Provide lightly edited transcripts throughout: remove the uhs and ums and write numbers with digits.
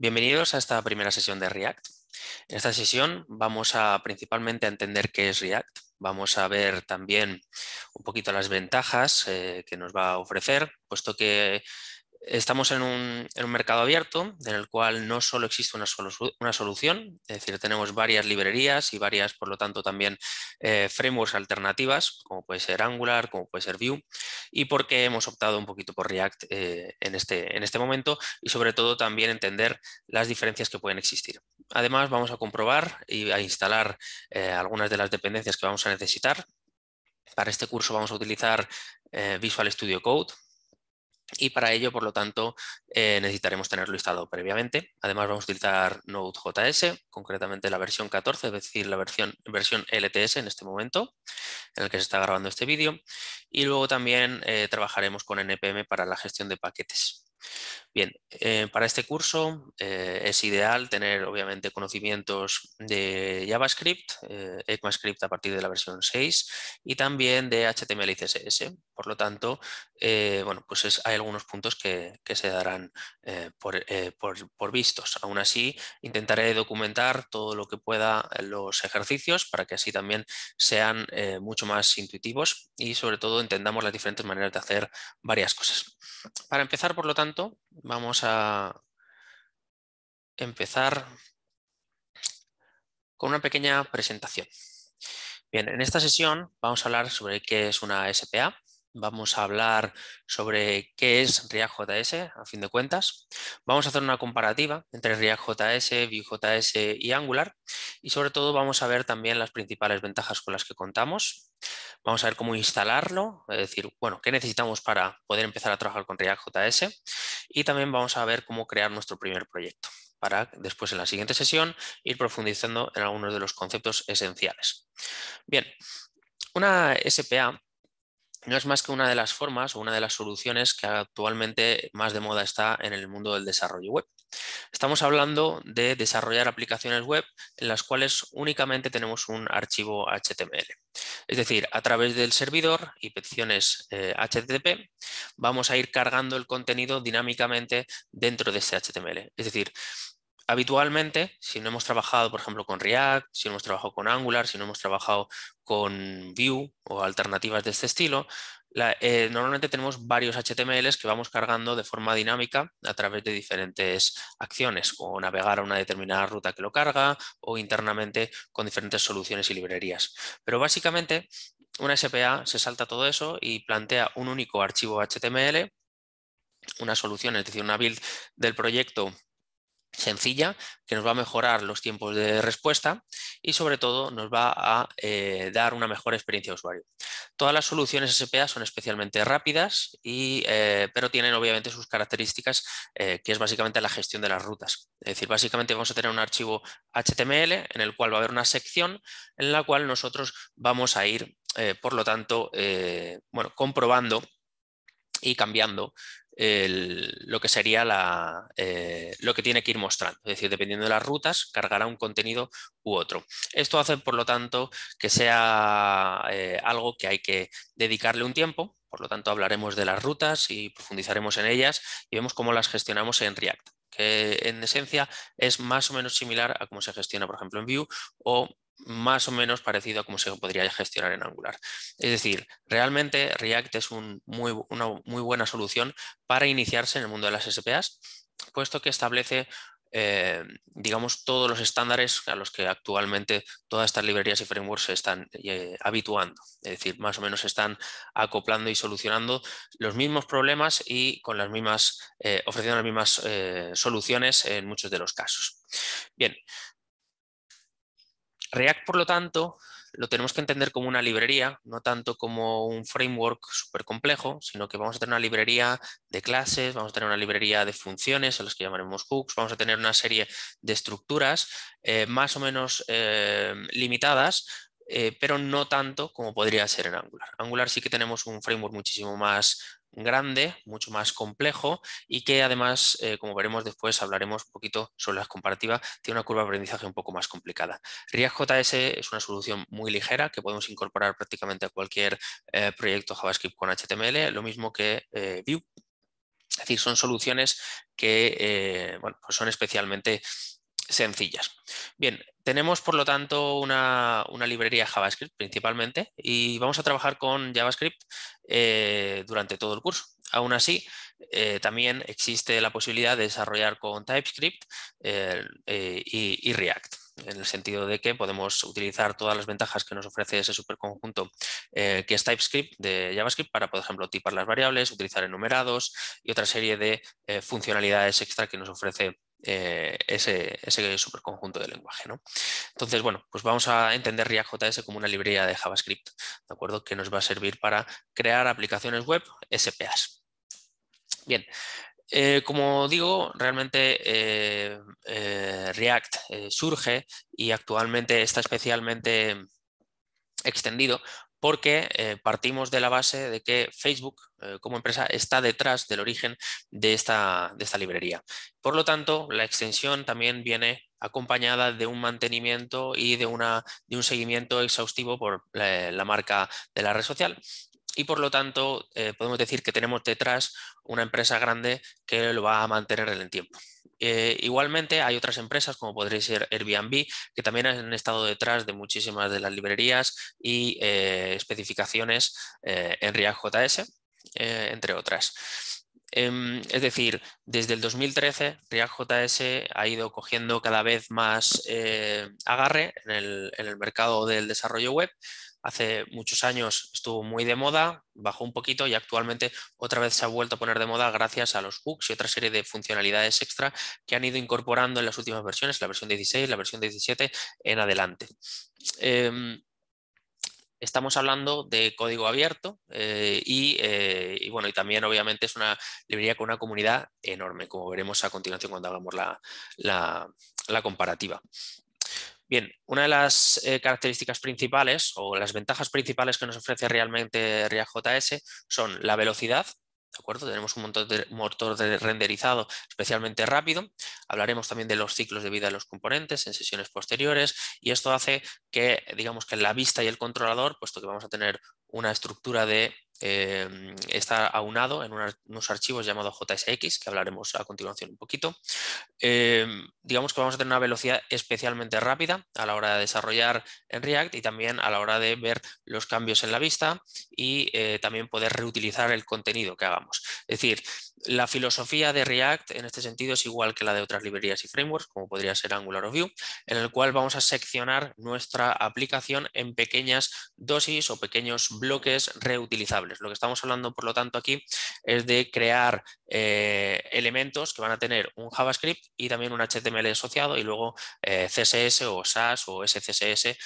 Bienvenidos a esta primera sesión de React. En esta sesión vamos a principalmente a entender qué es React. Vamos a ver también un poquito las ventajas que nos va a ofrecer, puesto que estamos en un mercado abierto en el cual no solo existe una solución, es decir, tenemos varias librerías y varias, por lo tanto, también frameworks alternativas, como puede ser Angular, como puede ser Vue, y por qué hemos optado un poquito por React en este momento y sobre todo también entender las diferencias que pueden existir. Además, vamos a comprobar y a instalar algunas de las dependencias que vamos a necesitar. Para este curso vamos a utilizar Visual Studio Code. Y para ello, por lo tanto, necesitaremos tenerlo instalado previamente. Además, vamos a utilizar Node.js, concretamente la versión 14, es decir, la versión LTS en este momento, en el que se está grabando este vídeo. Y luego también trabajaremos con NPM para la gestión de paquetes. Bien, para este curso es ideal tener obviamente conocimientos de JavaScript, ECMAScript a partir de la versión 6 y también de HTML y CSS. Por lo tanto, bueno, pues hay algunos puntos que se darán por vistos. Aún así, intentaré documentar todo lo que pueda los ejercicios para que así también sean mucho más intuitivos y sobre todo entendamos las diferentes maneras de hacer varias cosas. Para empezar, por lo tanto, vamos a empezar con una pequeña presentación. Bien, en esta sesión vamos a hablar sobre qué es una SPA, vamos a hablar sobre qué es React.js, a fin de cuentas, vamos a hacer una comparativa entre React.js, Vue.js y Angular y sobre todo vamos a ver también las principales ventajas con las que contamos. Vamos a ver cómo instalarlo, es decir, bueno, qué necesitamos para poder empezar a trabajar con React.js y también vamos a ver cómo crear nuestro primer proyecto para después en la siguiente sesión ir profundizando en algunos de los conceptos esenciales. Bien, una SPA no es más que una de las formas o una de las soluciones que actualmente más de moda está en el mundo del desarrollo web. Estamos hablando de desarrollar aplicaciones web en las cuales únicamente tenemos un archivo HTML. Es decir, a través del servidor y peticiones HTTP vamos a ir cargando el contenido dinámicamente dentro de ese HTML. Es decir, habitualmente, si no hemos trabajado, por ejemplo, con React, si no hemos trabajado con Angular, si no hemos trabajado con Vue o alternativas de este estilo, normalmente tenemos varios HTMLs que vamos cargando de forma dinámica a través de diferentes acciones, o navegar a una determinada ruta que lo carga, o internamente con diferentes soluciones y librerías. Pero básicamente, una SPA se salta todo eso y plantea un único archivo HTML, una solución, es decir, una build del proyecto sencilla que nos va a mejorar los tiempos de respuesta y sobre todo nos va a dar una mejor experiencia de usuario. Todas las soluciones SPA son especialmente rápidas, pero tienen obviamente sus características que es básicamente la gestión de las rutas. Es decir, básicamente vamos a tener un archivo HTML en el cual va a haber una sección en la cual nosotros vamos a ir, por lo tanto, bueno, comprobando y cambiando lo que sería lo que tiene que ir mostrando. Es decir, dependiendo de las rutas, cargará un contenido u otro. Esto hace, por lo tanto, que sea algo que hay que dedicarle un tiempo. Por lo tanto, hablaremos de las rutas y profundizaremos en ellas y vemos cómo las gestionamos en React, que en esencia es más o menos similar a cómo se gestiona, por ejemplo, en Vue o más o menos parecido a cómo se podría gestionar en Angular. Es decir, realmente React es una muy buena solución para iniciarse en el mundo de las SPAs, puesto que establece, digamos, todos los estándares a los que actualmente todas estas librerías y frameworks se están habituando. Es decir, más o menos están acoplando y solucionando los mismos problemas y con las mismas, ofreciendo las mismas soluciones en muchos de los casos. Bien. React, por lo tanto, lo tenemos que entender como una librería, no tanto como un framework súper complejo, sino que vamos a tener una librería de clases, vamos a tener una librería de funciones, a las que llamaremos hooks, vamos a tener una serie de estructuras más o menos limitadas, pero no tanto como podría ser en Angular. Angular sí que tenemos un framework muchísimo más grande, mucho más complejo y que además, como veremos después, hablaremos un poquito sobre las comparativas, tiene una curva de aprendizaje un poco más complicada. React.js es una solución muy ligera que podemos incorporar prácticamente a cualquier proyecto JavaScript con HTML, lo mismo que Vue. Es decir, son soluciones que bueno, pues son especialmente sencillas. Bien, tenemos por lo tanto una librería JavaScript principalmente y vamos a trabajar con JavaScript durante todo el curso. Aún así, también existe la posibilidad de desarrollar con TypeScript y React, en el sentido de que podemos utilizar todas las ventajas que nos ofrece ese superconjunto que es TypeScript de JavaScript para, por ejemplo, tipar las variables, utilizar enumerados y otra serie de funcionalidades extra que nos ofrece ese superconjunto de lenguaje, ¿no? Entonces, bueno, pues vamos a entender React.js como una librería de JavaScript, ¿de acuerdo? Que nos va a servir para crear aplicaciones web SPAs. Bien, como digo, realmente React surge y actualmente está especialmente extendido porque partimos de la base de que Facebook como empresa está detrás del origen de esta librería. Por lo tanto, la extensión también viene acompañada de un mantenimiento y de un seguimiento exhaustivo por la marca de la red social. Y por lo tanto, podemos decir que tenemos detrás una empresa grande que lo va a mantener en el tiempo. Igualmente hay otras empresas como podría ser Airbnb que también han estado detrás de muchísimas de las librerías y especificaciones en React.js, entre otras. Es decir, desde el 2013 React.js ha ido cogiendo cada vez más agarre en el mercado del desarrollo web. Hace muchos años estuvo muy de moda, bajó un poquito y actualmente otra vez se ha vuelto a poner de moda gracias a los hooks y otra serie de funcionalidades extra que han ido incorporando en las últimas versiones, la versión 16, la versión 17 en adelante. Estamos hablando de código abierto y bueno, y también obviamente es una librería con una comunidad enorme, como veremos a continuación cuando hagamos la comparativa. Bien, una de las características principales o las ventajas principales que nos ofrece realmente React.js son la velocidad. ¿De acuerdo? Tenemos un motor de renderizado especialmente rápido. Hablaremos también de los ciclos de vida de los componentes en sesiones posteriores y esto hace que, digamos que la vista y el controlador, puesto que vamos a tener una estructura de está aunado en unos archivos llamados JSX, que hablaremos a continuación un poquito. Digamos que vamos a tener una velocidad especialmente rápida a la hora de desarrollar en React y también a la hora de ver los cambios en la vista y también poder reutilizar el contenido que hagamos. Es decir, la filosofía de React en este sentido es igual que la de otras librerías y frameworks, como podría ser Angular o Vue, en el cual vamos a seccionar nuestra aplicación en pequeñas dosis o pequeños bloques reutilizables. Lo que estamos hablando, por lo tanto, aquí es de crear elementos que van a tener un JavaScript y también un HTML asociado y luego CSS o SAS o SCSS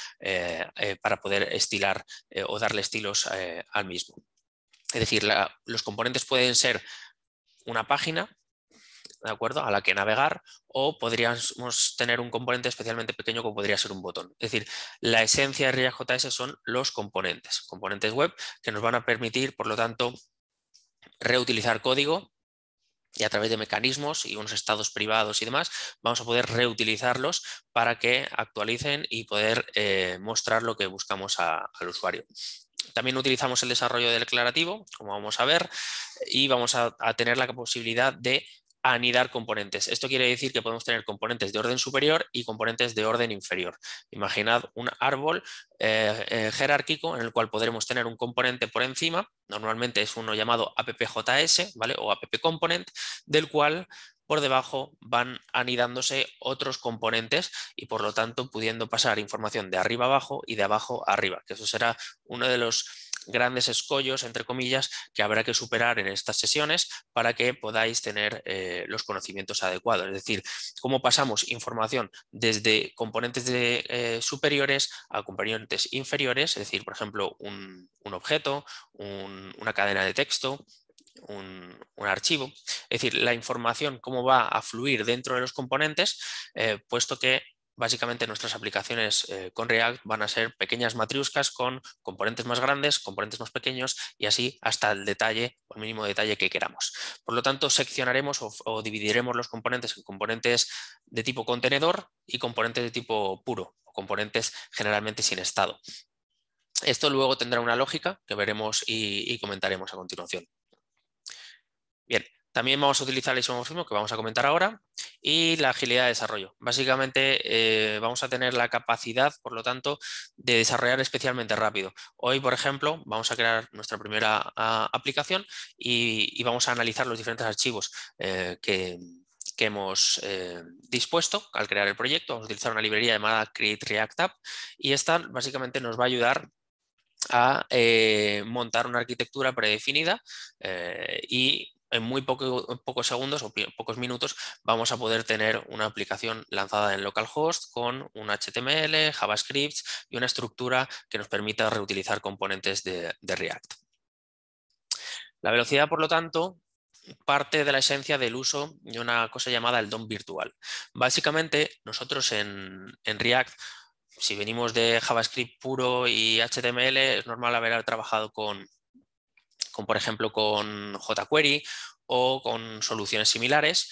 para poder estilar o darle estilos al mismo. Es decir, los componentes pueden ser una página, ¿de acuerdo?, a la que navegar o podríamos tener un componente especialmente pequeño como podría ser un botón. Es decir, la esencia de React.js son los componentes web que nos van a permitir, por lo tanto, reutilizar código y a través de mecanismos y unos estados privados y demás vamos a poder reutilizarlos para que actualicen y poder mostrar lo que buscamos al usuario. También utilizamos el desarrollo declarativo, como vamos a ver, y vamos a tener la posibilidad de anidar componentes. Esto quiere decir que podemos tener componentes de orden superior y componentes de orden inferior. Imaginad un árbol jerárquico en el cual podremos tener un componente por encima, normalmente es uno llamado appjs, ¿vale?, o appcomponent, del cual por debajo van anidándose otros componentes y por lo tanto pudiendo pasar información de arriba abajo y de abajo arriba, que eso será uno de los grandes escollos, entre comillas, que habrá que superar en estas sesiones para que podáis tener los conocimientos adecuados. Es decir, cómo pasamos información desde componentes superiores a componentes inferiores, es decir, por ejemplo, un objeto, una cadena de texto, un archivo. Es decir, la información, cómo va a fluir dentro de los componentes, puesto que básicamente nuestras aplicaciones con React van a ser pequeñas matriuscas con componentes más grandes, componentes más pequeños y así hasta el detalle o el mínimo detalle que queramos. Por lo tanto, seccionaremos o dividiremos los componentes en componentes de tipo contenedor y componentes de tipo puro, o componentes generalmente sin estado. Esto luego tendrá una lógica que veremos y comentaremos a continuación. Bien, También vamos a utilizar el isomorfismo, que vamos a comentar ahora, y la agilidad de desarrollo. Básicamente vamos a tener la capacidad, por lo tanto, de desarrollar especialmente rápido. Hoy, por ejemplo, vamos a crear nuestra primera aplicación y vamos a analizar los diferentes archivos que hemos dispuesto al crear el proyecto. Vamos a utilizar una librería llamada Create React App y esta básicamente nos va a ayudar a montar una arquitectura predefinida y en muy pocos segundos o pocos minutos vamos a poder tener una aplicación lanzada en localhost con un HTML, JavaScript y una estructura que nos permita reutilizar componentes de React. La velocidad, por lo tanto, parte de la esencia del uso de una cosa llamada el DOM virtual. Básicamente, nosotros en React, si venimos de JavaScript puro y HTML, es normal haber trabajado por ejemplo, con jQuery o con soluciones similares.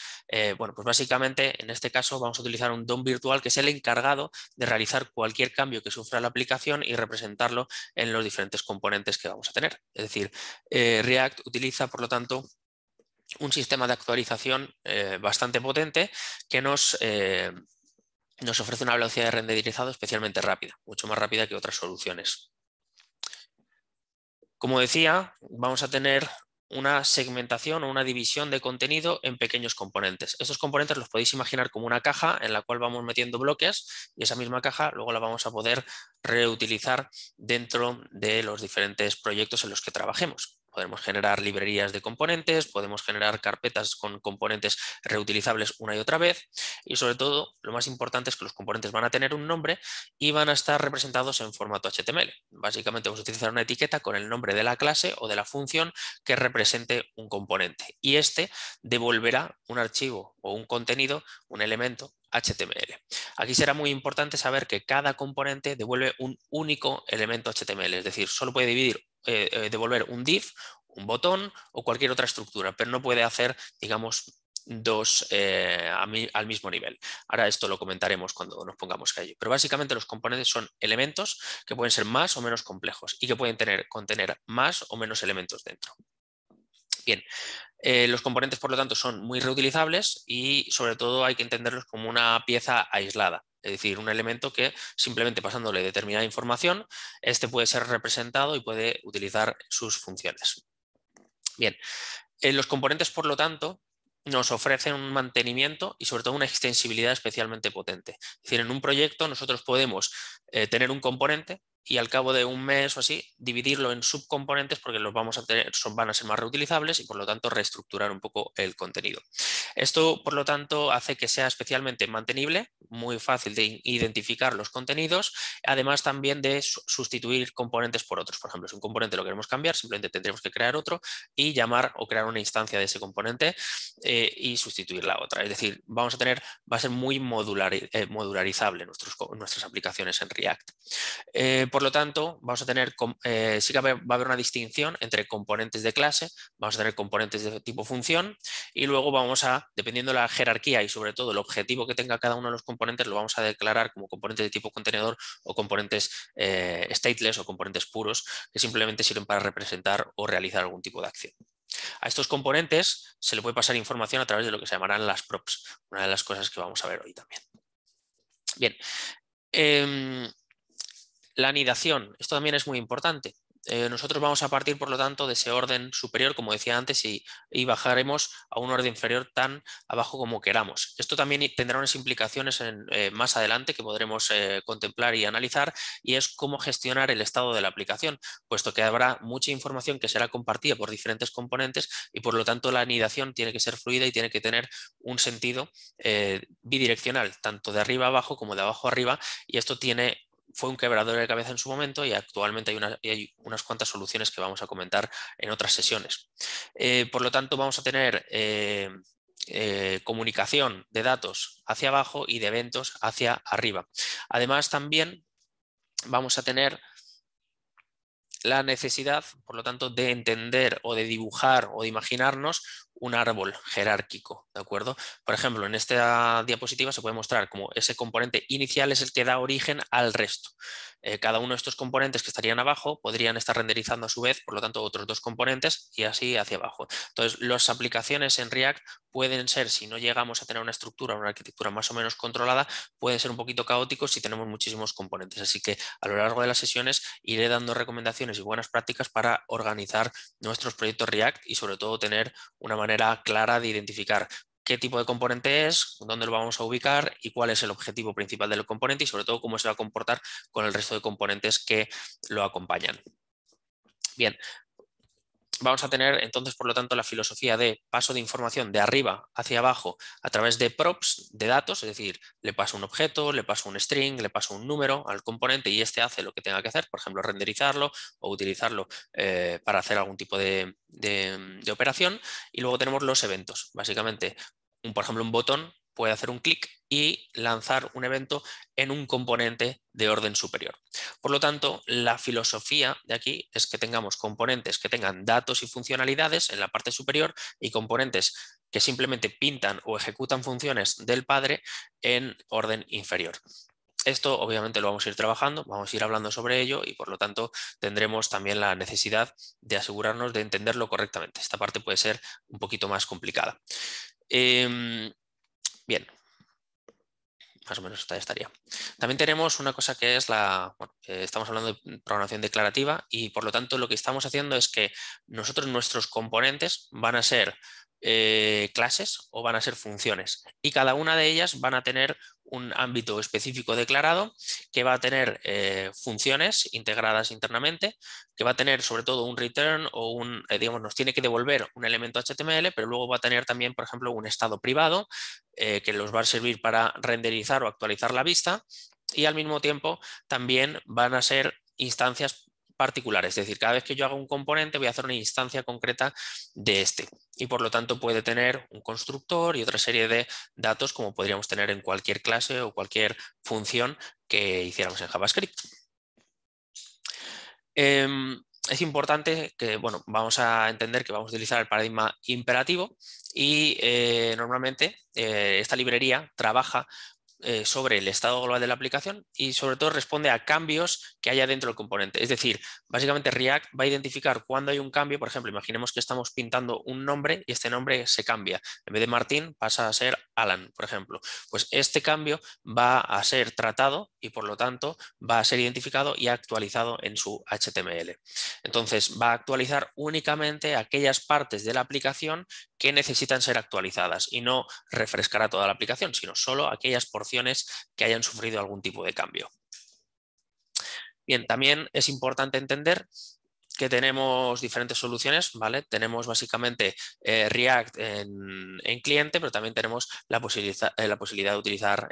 Bueno, pues básicamente en este caso vamos a utilizar un DOM virtual que es el encargado de realizar cualquier cambio que sufra la aplicación y representarlo en los diferentes componentes que vamos a tener. Es decir, React utiliza, por lo tanto, un sistema de actualización bastante potente que nos ofrece una velocidad de renderizado especialmente rápida, mucho más rápida que otras soluciones. Como decía, vamos a tener una segmentación o una división de contenido en pequeños componentes. Estos componentes los podéis imaginar como una caja en la cual vamos metiendo bloques y esa misma caja luego la vamos a poder reutilizar dentro de los diferentes proyectos en los que trabajemos. Podemos generar librerías de componentes, podemos generar carpetas con componentes reutilizables una y otra vez y sobre todo lo más importante es que los componentes van a tener un nombre y van a estar representados en formato HTML. Básicamente vamos a utilizar una etiqueta con el nombre de la clase o de la función que represente un componente y este devolverá un archivo o un contenido, un elemento HTML. Aquí será muy importante saber que cada componente devuelve un único elemento HTML, es decir, solo puede devolver un div, un botón o cualquier otra estructura, pero no puede hacer, digamos, dos al mismo nivel. Ahora esto lo comentaremos cuando nos pongamos a ello. Pero básicamente los componentes son elementos que pueden ser más o menos complejos y que pueden contener más o menos elementos dentro. Bien, los componentes por lo tanto son muy reutilizables y sobre todo hay que entenderlos como una pieza aislada. Es decir, un elemento que simplemente pasándole determinada información, este puede ser representado y puede utilizar sus funciones. Bien, los componentes por lo tanto nos ofrecen un mantenimiento y sobre todo una extensibilidad especialmente potente. Es decir, en un proyecto nosotros podemos tener un componente y al cabo de un mes o así dividirlo en subcomponentes porque los vamos a tener, van a ser más reutilizables y por lo tanto reestructurar un poco el contenido. Esto por lo tanto hace que sea especialmente mantenible, muy fácil de identificar los contenidos, además también de sustituir componentes por otros. Por ejemplo, si un componente lo queremos cambiar, simplemente tendremos que crear otro y llamar o crear una instancia de ese componente y sustituir la otra. Es decir, va a ser muy modularizable nuestras aplicaciones en React. Por lo tanto, vamos a tener, sí que va a haber una distinción entre componentes de clase, vamos a tener componentes de tipo función y luego vamos a, dependiendo de la jerarquía y sobre todo el objetivo que tenga cada uno de los componentes, lo vamos a declarar como componentes de tipo contenedor o componentes stateless o componentes puros que simplemente sirven para representar o realizar algún tipo de acción. A estos componentes se le puede pasar información a través de lo que se llamarán las props, una de las cosas que vamos a ver hoy también. Bien, la anidación, esto también es muy importante. Nosotros vamos a partir, por lo tanto, de ese orden superior, como decía antes, y bajaremos a un orden inferior tan abajo como queramos. Esto también tendrá unas implicaciones más adelante que podremos contemplar y analizar, y es cómo gestionar el estado de la aplicación, puesto que habrá mucha información que será compartida por diferentes componentes y, por lo tanto, la anidación tiene que ser fluida y tiene que tener un sentido bidireccional, tanto de arriba a abajo como de abajo a arriba, y esto fue un quebradero de cabeza en su momento y actualmente hay unas cuantas soluciones que vamos a comentar en otras sesiones. Por lo tanto, vamos a tener comunicación de datos hacia abajo y de eventos hacia arriba. Además, también vamos a tener la necesidad, por lo tanto, de entender o de dibujar o de imaginarnos un árbol jerárquico, ¿de acuerdo? Por ejemplo, en esta diapositiva se puede mostrar como ese componente inicial es el que da origen al resto. cada uno de estos componentes que estarían abajo podrían estar renderizando a su vez, por lo tanto, otros dos componentes y así hacia abajo. Entonces, las aplicaciones en React pueden ser, si no llegamos a tener una estructura, una arquitectura más o menos controlada, pueden ser un poquito caóticos si tenemos muchísimos componentes. Así que a lo largo de las sesiones iré dando recomendaciones y buenas prácticas para organizar nuestros proyectos React y sobre todo tener una manera clara de identificar qué tipo de componente es, dónde lo vamos a ubicar y cuál es el objetivo principal del componente y sobre todo cómo se va a comportar con el resto de componentes que lo acompañan. Bien, vamos a tener entonces, por lo tanto, la filosofía de paso de información de arriba hacia abajo a través de props, de datos, es decir, le paso un objeto, le paso un string, le paso un número al componente y este hace lo que tenga que hacer, por ejemplo, renderizarlo o utilizarlo para hacer algún tipo de operación. Y luego tenemos los eventos, básicamente, por ejemplo, un botón puede hacer un clic y lanzar un evento en un componente de orden superior. Por lo tanto, la filosofía de aquí es que tengamos componentes que tengan datos y funcionalidades en la parte superior y componentes que simplemente pintan o ejecutan funciones del padre en orden inferior. Esto obviamente lo vamos a ir trabajando, vamos a ir hablando sobre ello y por lo tanto tendremos también la necesidad de asegurarnos de entenderlo correctamente. Esta parte puede ser un poquito más complicada. Bien, más o menos esta estaría. También tenemos una cosa que es estamos hablando de programación declarativa y por lo tanto lo que estamos haciendo es que nuestros componentes van a ser clases o van a ser funciones y cada una de ellas van a tener un ámbito específico declarado que va a tener funciones integradas internamente, que va a tener sobre todo un return o digamos, nos tiene que devolver un elemento HTML, pero luego va a tener también, por ejemplo, un estado privado que los va a servir para renderizar o actualizar la vista y al mismo tiempo también van a ser instancias particulares, es decir, cada vez que yo haga un componente voy a hacer una instancia concreta de este y por lo tanto puede tener un constructor y otra serie de datos como podríamos tener en cualquier clase o cualquier función que hiciéramos en JavaScript. Es importante que, bueno, vamos a entender que vamos a utilizar el paradigma imperativo y normalmente esta librería trabaja sobre el estado global de la aplicación y sobre todo responde a cambios que haya dentro del componente. Es decir, básicamente React va a identificar cuando hay un cambio, por ejemplo, imaginemos que estamos pintando un nombre y este nombre se cambia. En vez de Martín pasa a ser Alan, por ejemplo. Pues este cambio va a ser tratado y por lo tanto va a ser identificado y actualizado en su HTML. Entonces va a actualizar únicamente aquellas partes de la aplicación que necesitan ser actualizadas y no refrescará toda la aplicación, sino solo aquellas porciones que hayan sufrido algún tipo de cambio. Bien, también es importante entender que tenemos diferentes soluciones, ¿vale? Tenemos básicamente React en cliente, pero también tenemos la posibilidad de utilizar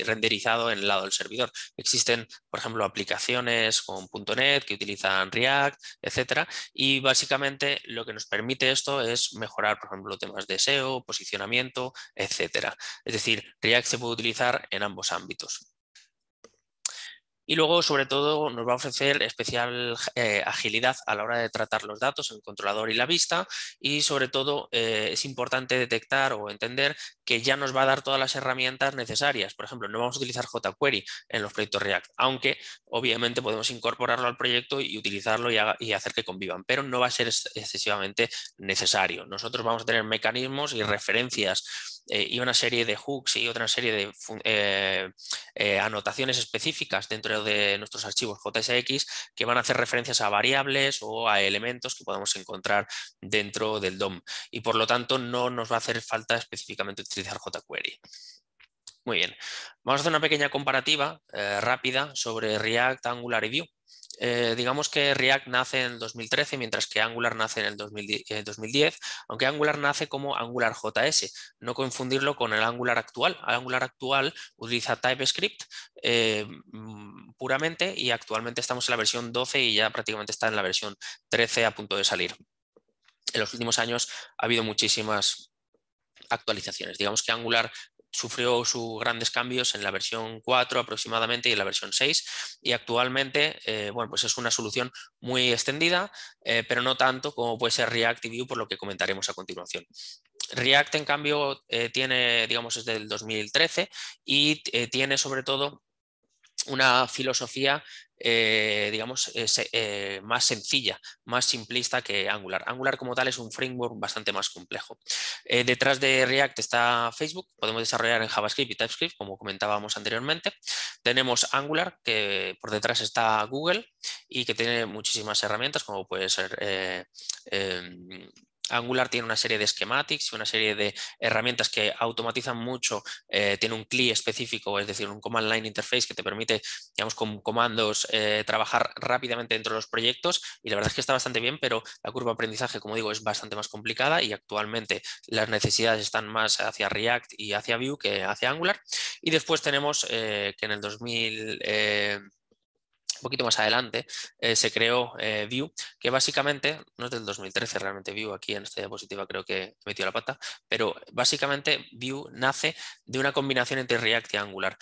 renderizado en el lado del servidor. Existen, por ejemplo, aplicaciones con .NET que utilizan React, etcétera, y básicamente lo que nos permite esto es mejorar, por ejemplo, temas de SEO, posicionamiento, etcétera. Es decir, React se puede utilizar en ambos ámbitos. Y luego, sobre todo, nos va a ofrecer especial agilidad a la hora de tratar los datos en el controlador y la vista y, sobre todo, es importante detectar o entender que ya nos va a dar todas las herramientas necesarias. Por ejemplo, no vamos a utilizar jQuery en los proyectos React, aunque obviamente podemos incorporarlo al proyecto y utilizarlo y hacer que convivan, pero no va a ser excesivamente necesario. Nosotros vamos a tener mecanismos y referencias y una serie de hooks y otra serie de anotaciones específicas dentro de nuestros archivos JSX que van a hacer referencias a variables o a elementos que podamos encontrar dentro del DOM y por lo tanto no nos va a hacer falta específicamente utilizar jQuery. Muy bien, vamos a hacer una pequeña comparativa rápida sobre React, Angular y Vue. Digamos que React nace en el 2013, mientras que Angular nace en el 2010, aunque Angular nace como Angular JS, no confundirlo con el Angular actual. El Angular actual utiliza TypeScript puramente y actualmente estamos en la versión 12 y ya prácticamente está en la versión 13 a punto de salir. En los últimos años ha habido muchísimas actualizaciones. Digamos que Angular sufrió sus grandes cambios en la versión 4 aproximadamente y en la versión 6 y actualmente bueno, pues es una solución muy extendida, pero no tanto como puede ser React y Vue, por lo que comentaremos a continuación. React, en cambio, tiene, digamos, es del 2013 y tiene sobre todo una filosofía, digamos, más sencilla, más simplista que Angular. Angular como tal es un framework bastante más complejo. Detrás de React está Facebook, podemos desarrollar en JavaScript y TypeScript, como comentábamos anteriormente. Tenemos Angular, que por detrás está Google y que tiene muchísimas herramientas, como puede ser Angular tiene una serie de schematics y una serie de herramientas que automatizan mucho. Tiene un CLI específico, es decir, un Command Line Interface que te permite, digamos, con comandos trabajar rápidamente dentro de los proyectos, y la verdad es que está bastante bien, pero la curva de aprendizaje, como digo, es bastante más complicada y actualmente las necesidades están más hacia React y hacia Vue que hacia Angular. Y después tenemos que en el 2000... un poquito más adelante se creó Vue, que básicamente, no es del 2013 realmente Vue, aquí en esta diapositiva creo que he metido la pata, pero básicamente Vue nace de una combinación entre React y Angular.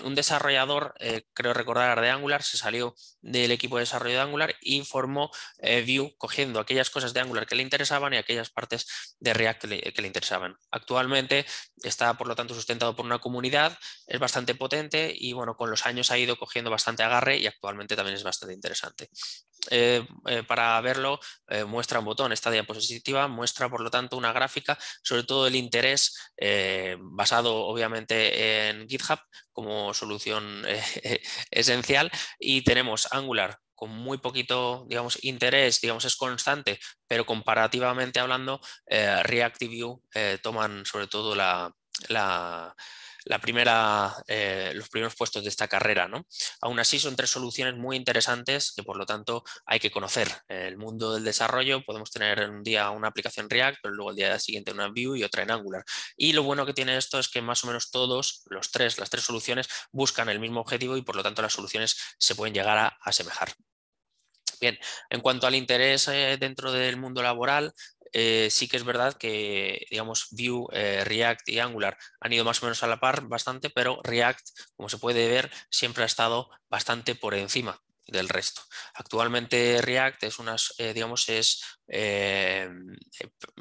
Un desarrollador, creo recordar de Angular, se salió del equipo de desarrollo de Angular y formó Vue cogiendo aquellas cosas de Angular que le interesaban y aquellas partes de React que le interesaban. Actualmente está, por lo tanto, sustentado por una comunidad, es bastante potente y bueno, con los años ha ido cogiendo bastante agarre y actualmente también es bastante interesante. Para verlo, muestra un botón. Esta diapositiva muestra, por lo tanto, una gráfica sobre todo el interés basado obviamente en GitHub como solución esencial, y tenemos Angular con muy poquito, digamos, interés, digamos, es constante, pero comparativamente hablando, React y Vue toman sobre todo los primeros puestos de esta carrera, ¿no? Aún así son tres soluciones muy interesantes que por lo tanto hay que conocer. El mundo del desarrollo, podemos tener un día una aplicación React, pero luego el día siguiente una Vue y otra en Angular. Y lo bueno que tiene esto es que más o menos todos, las tres soluciones buscan el mismo objetivo y por lo tanto las soluciones se pueden llegar a asemejar. Bien, en cuanto al interés dentro del mundo laboral, sí que es verdad que, digamos, Vue, React y Angular han ido más o menos a la par bastante, pero React, como se puede ver, siempre ha estado bastante por encima del resto. Actualmente React es digamos,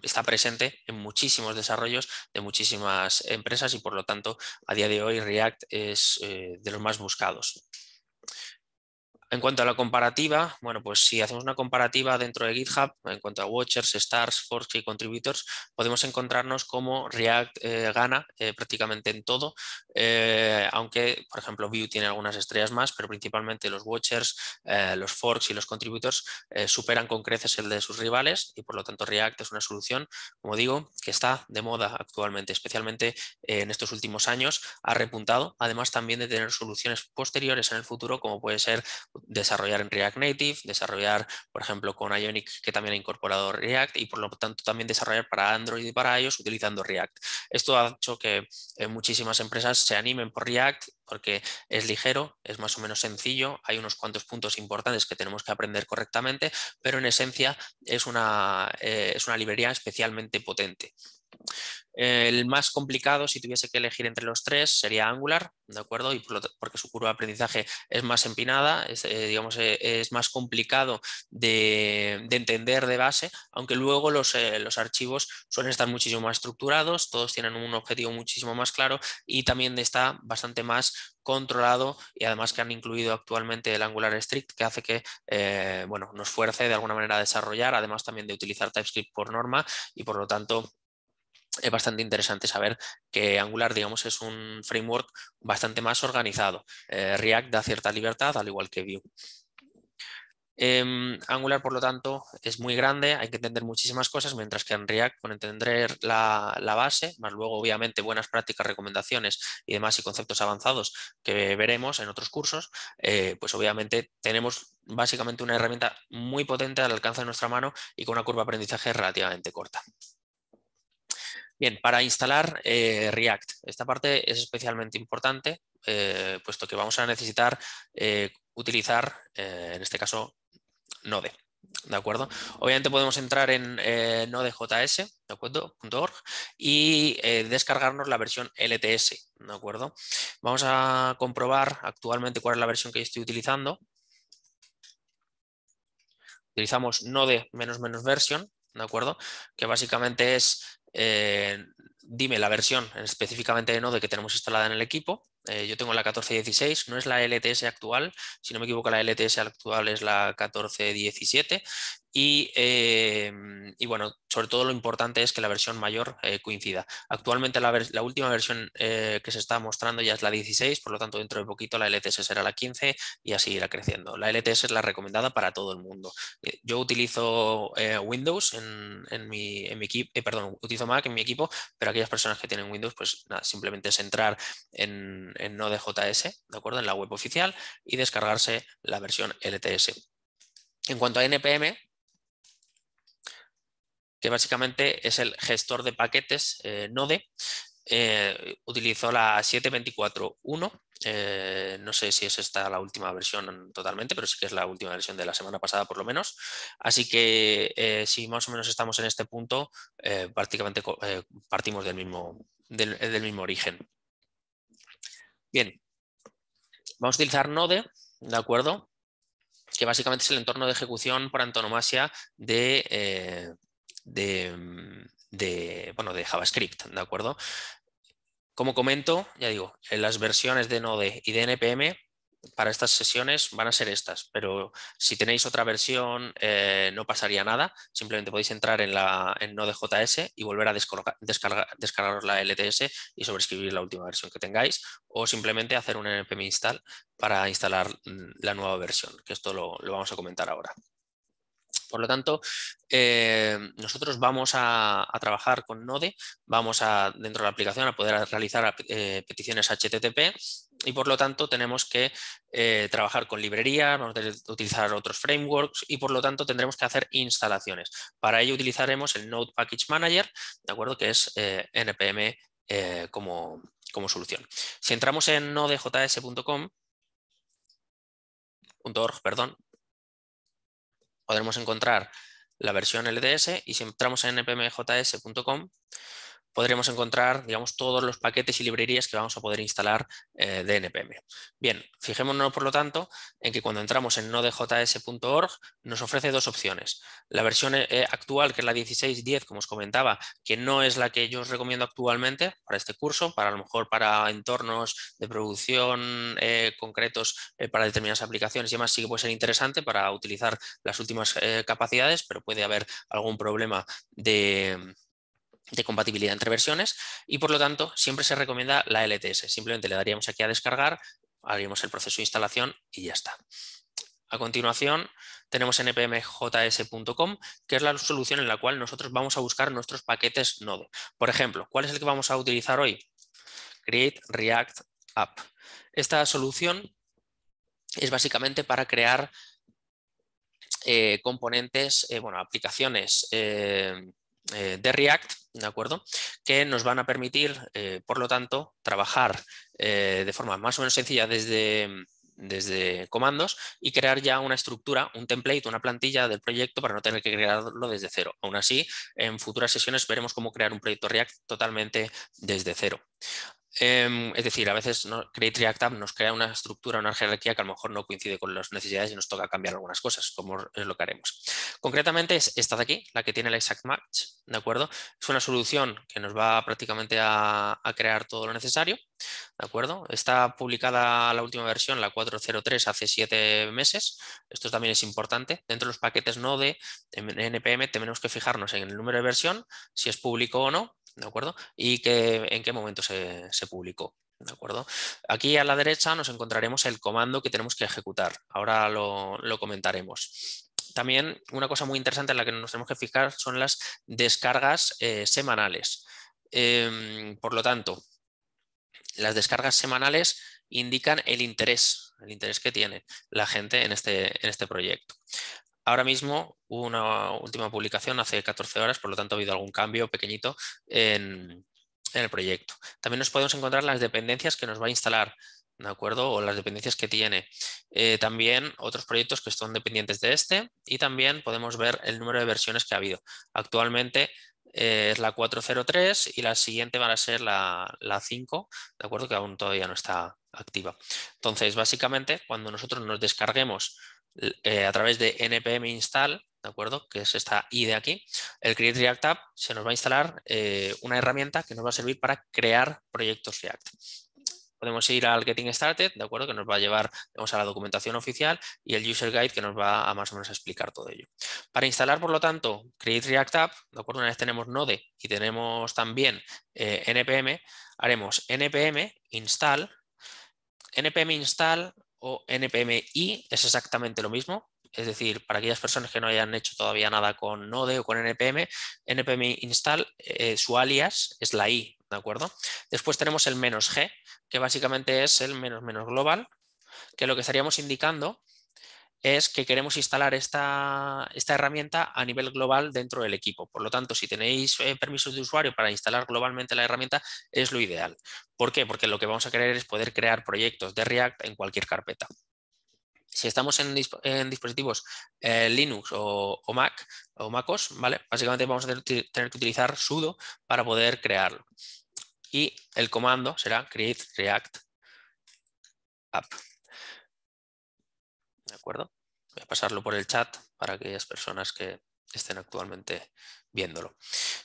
está presente en muchísimos desarrollos de muchísimas empresas y por lo tanto a día de hoy React es de los más buscados. En cuanto a la comparativa, bueno, pues si hacemos una comparativa dentro de GitHub, en cuanto a watchers, stars, forks y contributors, podemos encontrarnos como React gana prácticamente en todo, aunque, por ejemplo, Vue tiene algunas estrellas más, pero principalmente los watchers, los forks y los contributors superan con creces el de sus rivales y por lo tanto React es una solución, como digo, que está de moda actualmente, especialmente en estos últimos años, ha repuntado, además también de tener soluciones posteriores en el futuro, como puede ser desarrollar en React Native, desarrollar, por ejemplo, con Ionic, que también ha incorporado React, y por lo tanto también desarrollar para Android y para iOS utilizando React. Esto ha hecho que muchísimas empresas se animen por React porque es ligero, es más o menos sencillo, hay unos cuantos puntos importantes que tenemos que aprender correctamente, pero en esencia es una librería especialmente potente. El más complicado, si tuviese que elegir entre los tres, sería Angular, ¿de acuerdo? Y porque su curva de aprendizaje es más empinada, digamos, es más complicado de entender de base, aunque luego los archivos suelen estar muchísimo más estructurados, todos tienen un objetivo muchísimo más claro y también está bastante más controlado, y además que han incluido actualmente el Angular Strict, que hace que bueno, nos fuerce de alguna manera a desarrollar, además también de utilizar TypeScript por norma, y por lo tanto es bastante interesante saber que Angular, digamos, es un framework bastante más organizado. React da cierta libertad, al igual que Vue. Angular, por lo tanto, es muy grande, hay que entender muchísimas cosas, mientras que en React, con entender la base, más luego, obviamente, buenas prácticas, recomendaciones y demás y conceptos avanzados que veremos en otros cursos, pues obviamente tenemos básicamente una herramienta muy potente al alcance de nuestra mano y con una curva de aprendizaje relativamente corta. Bien, para instalar React, esta parte es especialmente importante, puesto que vamos a necesitar utilizar, en este caso, Node. ¿De acuerdo? Obviamente podemos entrar en nodejs, ¿de acuerdo? .org y descargarnos la versión LTS, ¿de acuerdo? Vamos a comprobar actualmente cuál es la versión que yo estoy utilizando. Utilizamos node --version, ¿de acuerdo? Que básicamente es dime la versión específicamente de Node que tenemos instalada en el equipo, Yo tengo la 14.16, no es la LTS actual, si no me equivoco la LTS actual es la 14.17 y bueno, sobre todo lo importante es que la versión mayor coincida. Actualmente la última versión que se está mostrando ya es la 16, por lo tanto dentro de poquito la LTS será la 15 y así irá creciendo. La LTS es la recomendada para todo el mundo. Yo utilizo Windows en mi equipo, perdón, utilizo Mac en mi equipo, pero aquellas personas que tienen Windows, pues nada, simplemente es entrar en Node.js, ¿de acuerdo? En la web oficial y descargarse la versión LTS. En cuanto a NPM, que básicamente es el gestor de paquetes Node, utilizó la 7.24.1. No sé si es esta la última versión totalmente, pero sí que es la última versión de la semana pasada por lo menos. Así que si más o menos estamos en este punto, prácticamente partimos del mismo origen. Bien, vamos a utilizar Node, ¿de acuerdo? Que básicamente es el entorno de ejecución por antonomasia de JavaScript, ¿de acuerdo? Como comento, ya digo, en las versiones de Node y de NPM para estas sesiones van a ser estas, pero si tenéis otra versión no pasaría nada, simplemente podéis entrar en Node.js y volver a descargaros la LTS y sobreescribir la última versión que tengáis o simplemente hacer un npm install para instalar la nueva versión, que esto lo vamos a comentar ahora. Por lo tanto, nosotros vamos a trabajar con Node, vamos dentro de la aplicación a poder realizar peticiones HTTP y por lo tanto tenemos que trabajar con librerías, vamos a utilizar otros frameworks y por lo tanto tendremos que hacer instalaciones. Para ello utilizaremos el Node Package Manager, ¿de acuerdo? Que es NPM como solución. Si entramos en nodejs.org, perdón, podremos encontrar la versión LTS y si entramos en npmjs.com podremos encontrar, digamos, todos los paquetes y librerías que vamos a poder instalar de NPM. Bien, fijémonos, por lo tanto, en que cuando entramos en nodejs.org nos ofrece dos opciones. La versión actual, que es la 16.10, como os comentaba, que no es la que yo os recomiendo actualmente para este curso, para a lo mejor para entornos de producción concretos para determinadas aplicaciones y demás, sí que puede ser interesante para utilizar las últimas capacidades, pero puede haber algún problema de compatibilidad entre versiones y por lo tanto siempre se recomienda la LTS. Simplemente le daríamos aquí a descargar, haríamos el proceso de instalación y ya está. A continuación tenemos npmjs.com, que es la solución en la cual nosotros vamos a buscar nuestros paquetes Node. Por ejemplo, ¿cuál es el que vamos a utilizar hoy? Create React App. Esta solución es básicamente para crear componentes, aplicaciones de React, ¿de acuerdo? Que nos van a permitir, por lo tanto, trabajar de forma más o menos sencilla desde comandos y crear ya una estructura, un template, una plantilla del proyecto para no tener que crearlo desde cero. Aún así, en futuras sesiones veremos cómo crear un proyecto React totalmente desde cero. Es decir, a veces Create React App nos crea una estructura, una jerarquía que a lo mejor no coincide con las necesidades y nos toca cambiar algunas cosas, como es lo que haremos. Concretamente es esta de aquí, la que tiene el exact match, ¿de acuerdo? Es una solución que nos va prácticamente a crear todo lo necesario, ¿de acuerdo? Está publicada la última versión, la 4.03, hace 7 meses. Esto también es importante. Dentro de los paquetes Node, en NPM, tenemos que fijarnos en el número de versión, si es público o no, ¿de acuerdo? Y en qué momento se publicó. ¿De acuerdo? Aquí a la derecha nos encontraremos el comando que tenemos que ejecutar. Ahora lo comentaremos. También una cosa muy interesante en la que nos tenemos que fijar son las descargas semanales. Por lo tanto, las descargas semanales indican el interés que tiene la gente en este proyecto. Ahora mismo hubo una última publicación hace 14 horas, por lo tanto ha habido algún cambio pequeñito en el proyecto. También nos podemos encontrar las dependencias que nos va a instalar, ¿de acuerdo? O las dependencias que tiene. También otros proyectos que son dependientes de este y también podemos ver el número de versiones que ha habido. Actualmente es la 4.03 y la siguiente va a ser la 5, ¿de acuerdo? Que aún todavía no está activa. Entonces, básicamente, cuando nosotros nos descarguemos a través de npm install, ¿de acuerdo? Que es esta I de aquí, el Create React App se nos va a instalar una herramienta que nos va a servir para crear proyectos React. podemos ir al Getting Started, ¿de acuerdo? Que nos va a llevar, vamos a la documentación oficial y el User Guide que nos va a más o menos explicar todo ello. Para instalar, por lo tanto, Create React App, ¿de acuerdo? Una vez tenemos Node y tenemos también npm, haremos npm install. npm install o npm i es exactamente lo mismo. Es decir, para aquellas personas que no hayan hecho todavía nada con Node o con npm, npm install, su alias es la i, ¿de acuerdo? Después tenemos el "-g", que básicamente es el "-" global, que lo que estaríamos indicando es que queremos instalar esta herramienta a nivel global dentro del equipo. Por lo tanto, si tenéis permisos de usuario para instalar globalmente la herramienta, es lo ideal. ¿Por qué? Porque lo que vamos a querer es poder crear proyectos de React en cualquier carpeta. Si estamos en dispositivos Linux o Mac o MacOS, ¿vale? Básicamente vamos a tener que utilizar sudo para poder crearlo. Y el comando será create react app. ¿De acuerdo? Voy a pasarlo por el chat para aquellas personas que estén actualmente viéndolo.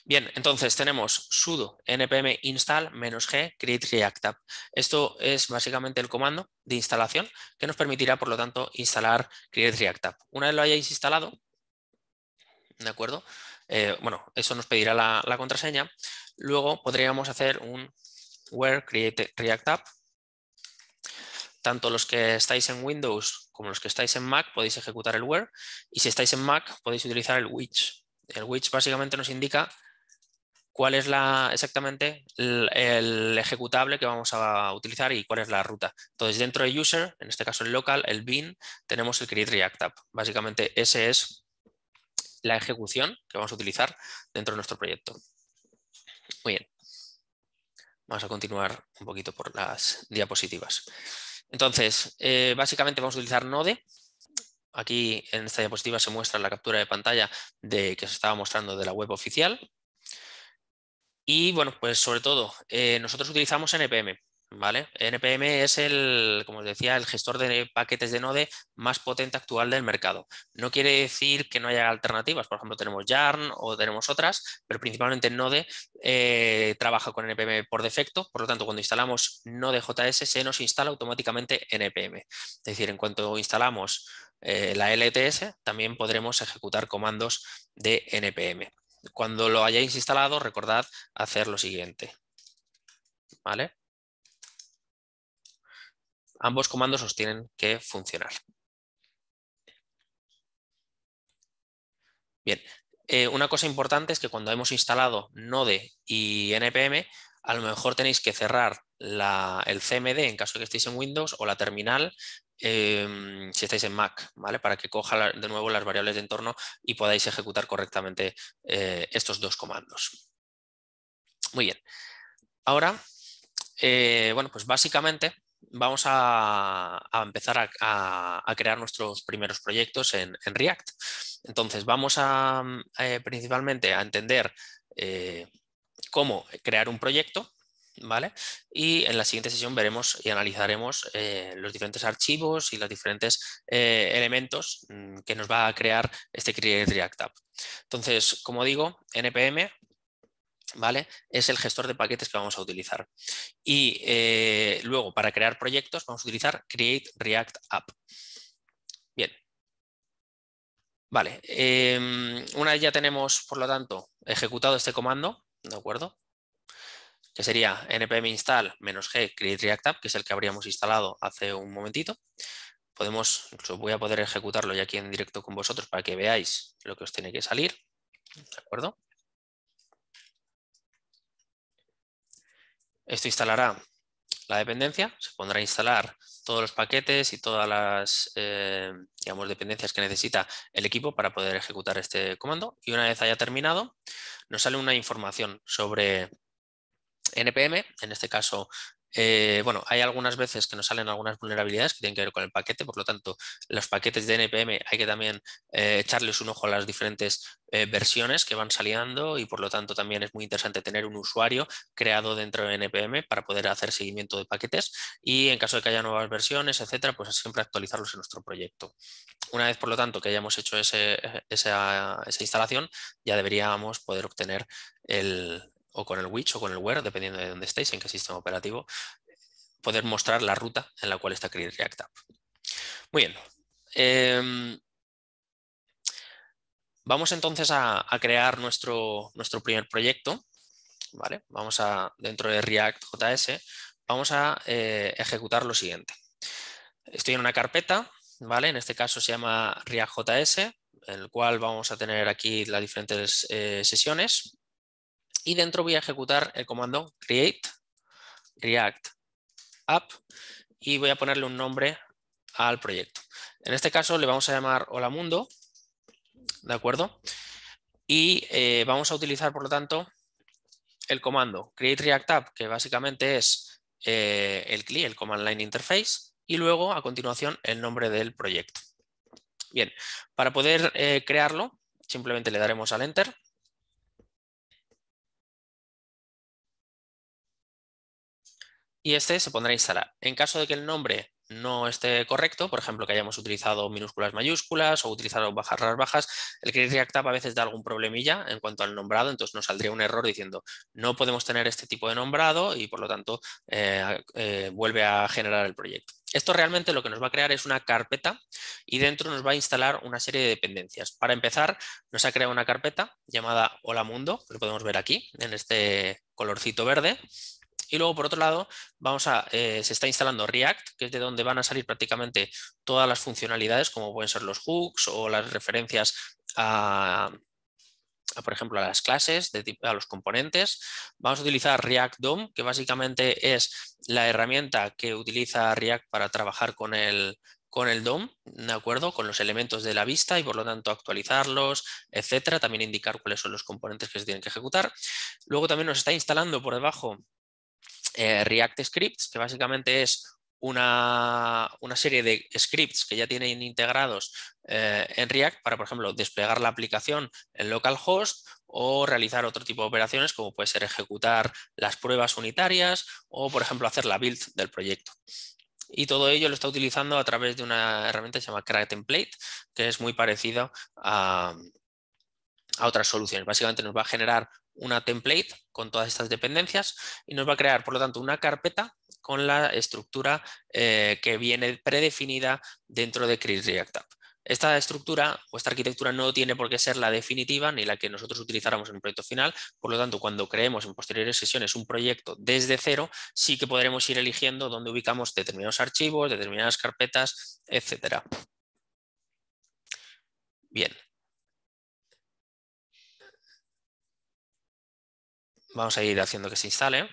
Bien, entonces tenemos sudo npm install -g create react app. Esto es básicamente el comando de instalación que nos permitirá, por lo tanto, instalar create react app. Una vez lo hayáis instalado, ¿de acuerdo? Bueno, eso nos pedirá la contraseña. Luego podríamos hacer un where create react app. Tanto los que estáis en Windows como los que estáis en Mac podéis ejecutar el where, y si estáis en Mac podéis utilizar el which. El which básicamente nos indica cuál es exactamente el ejecutable que vamos a utilizar y cuál es la ruta. Entonces, dentro de user, en este caso el local, el bin, tenemos el create react app. Básicamente ese es la ejecución que vamos a utilizar dentro de nuestro proyecto. Muy bien. Vamos a continuar un poquito por las diapositivas. Entonces, básicamente vamos a utilizar Node. Aquí en esta diapositiva se muestra la captura de pantalla que se estaba mostrando de la web oficial. Y bueno, pues sobre todo, nosotros utilizamos npm, ¿vale? npm es como os decía, el gestor de paquetes de Node más potente actual del mercado. No quiere decir que no haya alternativas, por ejemplo, tenemos Yarn o tenemos otras, pero principalmente Node trabaja con npm por defecto, por lo tanto, cuando instalamos Node.js se nos instala automáticamente npm. Es decir, en cuanto instalamos la LTS, también podremos ejecutar comandos de npm. Cuando lo hayáis instalado, recordad hacer lo siguiente, ¿vale? Ambos comandos os tienen que funcionar. Bien, una cosa importante es que cuando hemos instalado Node y npm, a lo mejor tenéis que cerrar el CMD en caso de que estéis en Windows o la terminal si estáis en Mac, ¿vale? Para que coja de nuevo las variables de entorno y podáis ejecutar correctamente estos dos comandos. Muy bien. Ahora, bueno, pues básicamente vamos a empezar a crear nuestros primeros proyectos en React. Entonces vamos principalmente a entender cómo crear un proyecto, ¿vale? Y en la siguiente sesión veremos y analizaremos los diferentes archivos y los diferentes elementos que nos va a crear este Create React App. Entonces, como digo, npm, ¿vale? Es el gestor de paquetes que vamos a utilizar. Y luego, para crear proyectos, vamos a utilizar Create React App. Bien. Vale. Una vez ya tenemos, por lo tanto, ejecutado este comando, ¿de acuerdo? Que sería npm install -g create react app, que es el que habríamos instalado hace un momentito. Incluso voy a poder ejecutarlo ya aquí en directo con vosotros para que veáis lo que os tiene que salir. ¿De acuerdo? Esto instalará la dependencia, se pondrá a instalar todos los paquetes y todas las digamos, dependencias que necesita el equipo para poder ejecutar este comando, y una vez haya terminado nos sale una información sobre npm. En este caso, bueno, hay algunas veces que nos salen algunas vulnerabilidades que tienen que ver con el paquete, por lo tanto, los paquetes de npm hay que también echarles un ojo a las diferentes versiones que van saliendo, y por lo tanto también es muy interesante tener un usuario creado dentro de npm para poder hacer seguimiento de paquetes, y en caso de que haya nuevas versiones, etcétera, pues siempre actualizarlos en nuestro proyecto. Una vez, por lo tanto, que hayamos hecho esa instalación, ya deberíamos poder obtener o con el which o con el where, dependiendo de dónde estéis, en qué sistema operativo, poder mostrar la ruta en la cual está Create React App. Muy bien. Vamos entonces a crear nuestro primer proyecto. ¿Vale? Vamos a, dentro de React.js, vamos a ejecutar lo siguiente. Estoy en una carpeta, ¿vale? En este caso se llama React.js, en el cual vamos a tener aquí las diferentes sesiones. Y dentro voy a ejecutar el comando create react app y voy a ponerle un nombre al proyecto. En este caso le vamos a llamar Hola Mundo, ¿de acuerdo? Y vamos a utilizar, por lo tanto, el comando create react app, que básicamente es el CLI, el Command Line Interface, y luego a continuación el nombre del proyecto. Bien, para poder crearlo, simplemente le daremos al Enter. Y este se pondrá a instalar. En caso de que el nombre no esté correcto, por ejemplo, que hayamos utilizado minúsculas, mayúsculas o utilizado barras bajas, el Create React App a veces da algún problemilla en cuanto al nombrado, entonces nos saldría un error diciendo no podemos tener este tipo de nombrado y por lo tanto vuelve a generar el proyecto. Esto realmente lo que nos va a crear es una carpeta y dentro nos va a instalar una serie de dependencias. Para empezar, nos ha creado una carpeta llamada Hola Mundo, lo podemos ver aquí en este colorcito verde. Y luego, por otro lado, se está instalando React, que es de donde van a salir prácticamente todas las funcionalidades, como pueden ser los hooks o las referencias por ejemplo, a las clases, a los componentes. Vamos a utilizar React DOM, que básicamente es la herramienta que utiliza React para trabajar con el DOM, ¿de acuerdo? Con los elementos de la vista y por lo tanto actualizarlos, etcétera. También indicar cuáles son los componentes que se tienen que ejecutar. Luego también nos está instalando por debajo React Scripts, que básicamente es una serie de scripts que ya tienen integrados en React para, por ejemplo, desplegar la aplicación en localhost o realizar otro tipo de operaciones como puede ser ejecutar las pruebas unitarias o, por ejemplo, hacer la build del proyecto. Y todo ello lo está utilizando a través de una herramienta que se llama CrackTemplate, que es muy parecida a otras soluciones. Básicamente nos va a generar una template con todas estas dependencias y nos va a crear, por lo tanto, una carpeta con la estructura que viene predefinida dentro de Create React App. Esta estructura o esta arquitectura no tiene por qué ser la definitiva ni la que nosotros utilizáramos en un proyecto final. Por lo tanto, cuando creemos en posteriores sesiones un proyecto desde cero, sí que podremos ir eligiendo dónde ubicamos determinados archivos, determinadas carpetas, etcétera. Bien. Vamos a ir haciendo que se instale.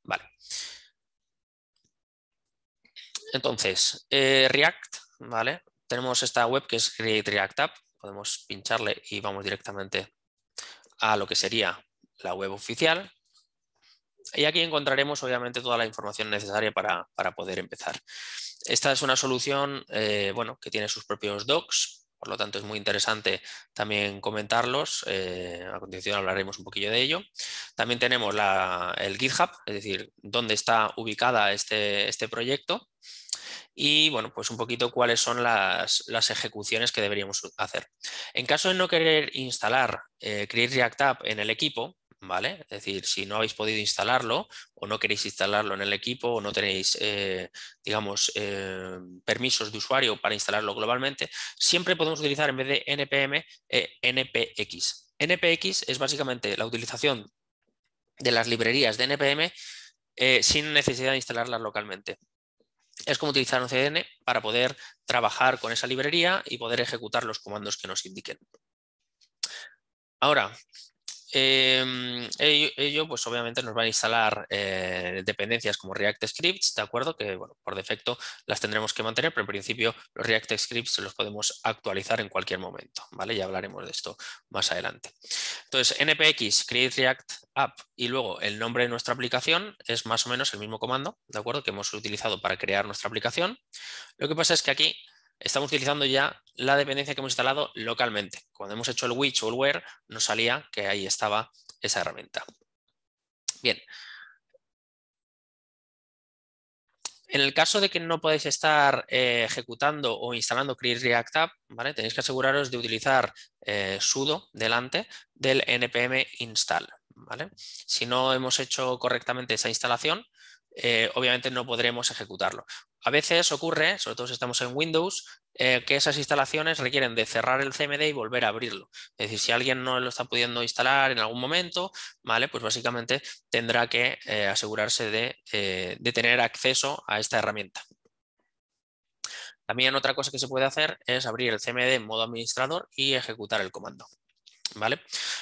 Vale. Entonces, React, ¿vale? Tenemos esta web que es Create React App. Podemos pincharle y vamos directamente a lo que sería la web oficial. Y aquí encontraremos, obviamente, toda la información necesaria para poder empezar. Esta es una solución, bueno, que tiene sus propios docs. Por lo tanto, es muy interesante también comentarlos. A continuación hablaremos un poquillo de ello. También tenemos el GitHub, es decir, dónde está ubicada este proyecto. Y bueno, pues un poquito cuáles son las ejecuciones que deberíamos hacer. En caso de no querer instalar Create React App en el equipo, ¿vale? Es decir, si no habéis podido instalarlo o no queréis instalarlo en el equipo o no tenéis, digamos, permisos de usuario para instalarlo globalmente, siempre podemos utilizar en vez de NPM, NPX. NPX es básicamente la utilización de las librerías de NPM sin necesidad de instalarlas localmente. Es como utilizar un CDN para poder trabajar con esa librería y poder ejecutar los comandos que nos indiquen. Ahora, ello pues obviamente nos va a instalar dependencias como React Scripts, ¿de acuerdo? Que bueno, por defecto las tendremos que mantener, pero en principio los React Scripts los podemos actualizar en cualquier momento, ¿vale? Ya hablaremos de esto más adelante. Entonces, npx create react app y luego el nombre de nuestra aplicación es más o menos el mismo comando, ¿de acuerdo? Que hemos utilizado para crear nuestra aplicación. Lo que pasa es que aquí estamos utilizando ya la dependencia que hemos instalado localmente. Cuando hemos hecho el which o el where, nos salía que ahí estaba esa herramienta. Bien. En el caso de que no podáis estar ejecutando o instalando Create React App, ¿vale? Tenéis que aseguraros de utilizar sudo delante del npm install. ¿vale? Si no hemos hecho correctamente esa instalación, obviamente no podremos ejecutarlo. A veces ocurre, sobre todo si estamos en Windows, que esas instalaciones requieren de cerrar el CMD y volver a abrirlo. Es decir, si alguien no lo está pudiendo instalar en algún momento, ¿vale? Pues básicamente tendrá que asegurarse de tener acceso a esta herramienta. También otra cosa que se puede hacer es abrir el CMD en modo administrador y ejecutar el comando, ¿vale?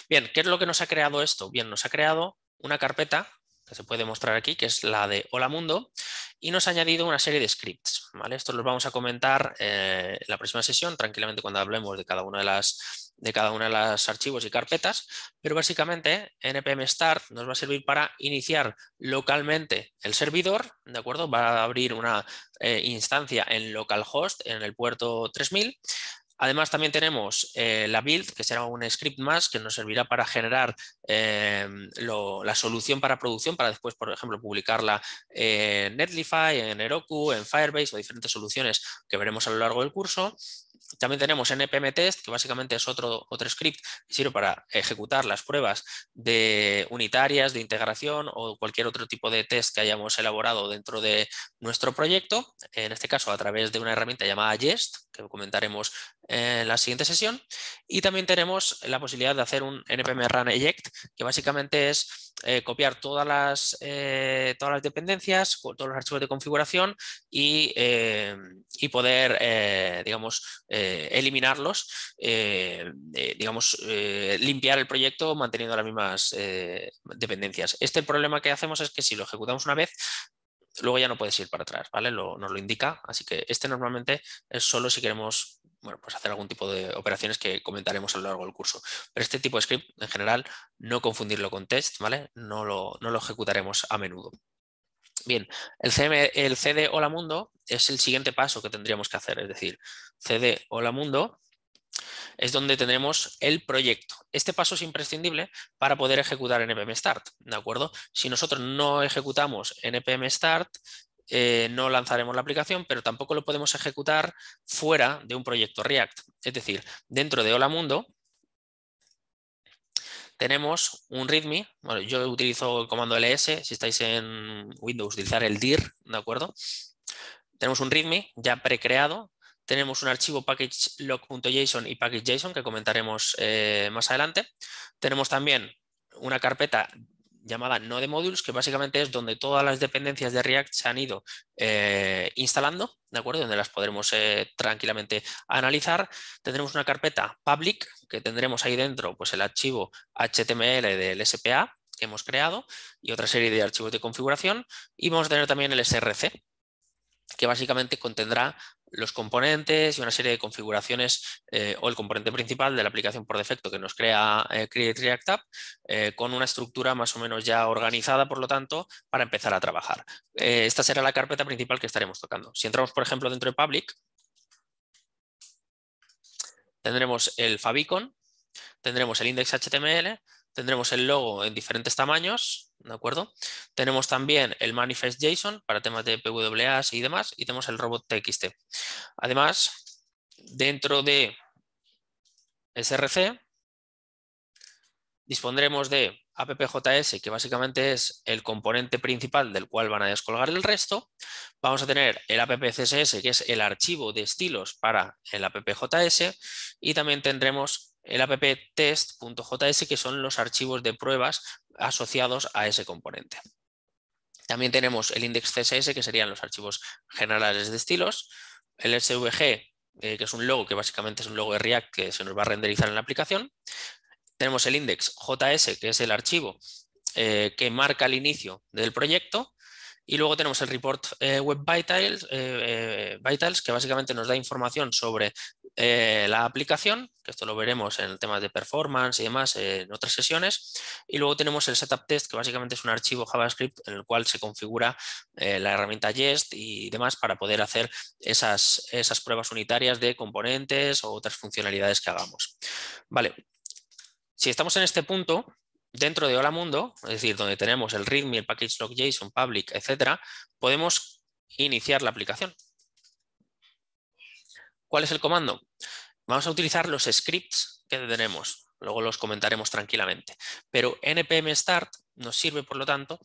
Bien, ¿qué es lo que nos ha creado esto? Bien, nos ha creado una carpeta que se puede mostrar aquí, que es la de Hola Mundo, y nos ha añadido una serie de scripts, ¿vale? Estos los vamos a comentar en la próxima sesión, tranquilamente cuando hablemos de cada una de las archivos y carpetas, pero básicamente npm start nos va a servir para iniciar localmente el servidor, ¿de acuerdo? Va a abrir una instancia en localhost en el puerto 3000. Además, también tenemos la build, que será un script más que nos servirá para generar la solución para producción, para después, por ejemplo, publicarla en Netlify, en Heroku, en Firebase o diferentes soluciones que veremos a lo largo del curso. También tenemos npm test, que básicamente es otro script que sirve para ejecutar las pruebas unitarias, de integración o cualquier otro tipo de test que hayamos elaborado dentro de nuestro proyecto, en este caso a través de una herramienta llamada Jest, que comentaremos en la siguiente sesión. Y también tenemos la posibilidad de hacer un npm run eject, que básicamente es copiar todas las dependencias, todos los archivos de configuración y poder, digamos, eliminarlos, limpiar el proyecto manteniendo las mismas dependencias. El problema que hacemos es que si lo ejecutamos una vez, luego ya no puedes ir para atrás, ¿vale? Nos lo indica, así que normalmente es solo si queremos, bueno, pues hacer algún tipo de operaciones que comentaremos a lo largo del curso. Pero este tipo de script, en general, no confundirlo con test, ¿vale? No lo ejecutaremos a menudo. Bien, el cd hola mundo es el siguiente paso que tendríamos que hacer, es decir, cd hola mundo es donde tendremos el proyecto. Este paso es imprescindible para poder ejecutar npm start, ¿de acuerdo? Si nosotros no ejecutamos npm start, no lanzaremos la aplicación, pero tampoco lo podemos ejecutar fuera de un proyecto React. Es decir, dentro de Hola Mundo tenemos un README. Bueno, yo utilizo el comando ls, si estáis en Windows, utilizar el dir, ¿de acuerdo? Tenemos un README ya precreado. Tenemos un archivo packagelog.json y package.json que comentaremos más adelante. Tenemos también una carpeta llamada node_modules, que básicamente es donde todas las dependencias de React se han ido instalando, ¿de acuerdo? Donde las podremos tranquilamente analizar. Tendremos una carpeta public, que tendremos ahí dentro pues, el archivo HTML del SPA que hemos creado y otra serie de archivos de configuración. Y vamos a tener también el SRC, que básicamente contendrá los componentes y una serie de configuraciones o el componente principal de la aplicación por defecto que nos crea Create React App con una estructura más o menos ya organizada, por lo tanto, para empezar a trabajar. Esta será la carpeta principal que estaremos tocando. Si entramos, por ejemplo, dentro de Public, tendremos el favicon, tendremos el index.html, tendremos el logo en diferentes tamaños, ¿de acuerdo? Tenemos también el manifest.json para temas de PWAs y demás, y tenemos el robot.txt. Además, dentro de SRC dispondremos de app.js, que básicamente es el componente principal del cual van a descolgar el resto. Vamos a tener el app.css, que es el archivo de estilos para el app.js, y también tendremos el app.test.js, que son los archivos de pruebas asociados a ese componente. También tenemos el index.css, que serían los archivos generales de estilos, el SVG, que es un logo, que básicamente es un logo de React que se nos va a renderizar en la aplicación. Tenemos el index.js, que es el archivo que marca el inicio del proyecto. Y luego tenemos el report web vitals, que básicamente nos da información sobre la aplicación, que esto lo veremos en temas de performance y demás en otras sesiones. Y luego tenemos el setup test, que básicamente es un archivo JavaScript en el cual se configura la herramienta Jest y demás para poder hacer esas pruebas unitarias de componentes o otras funcionalidades que hagamos. Vale. Si estamos en este punto, dentro de Hola Mundo, es decir, donde tenemos el README, el packagelog.json, public, etcétera, podemos iniciar la aplicación. ¿Cuál es el comando? Vamos a utilizar los scripts que tenemos. luego los comentaremos tranquilamente. Pero npm start nos sirve, por lo tanto,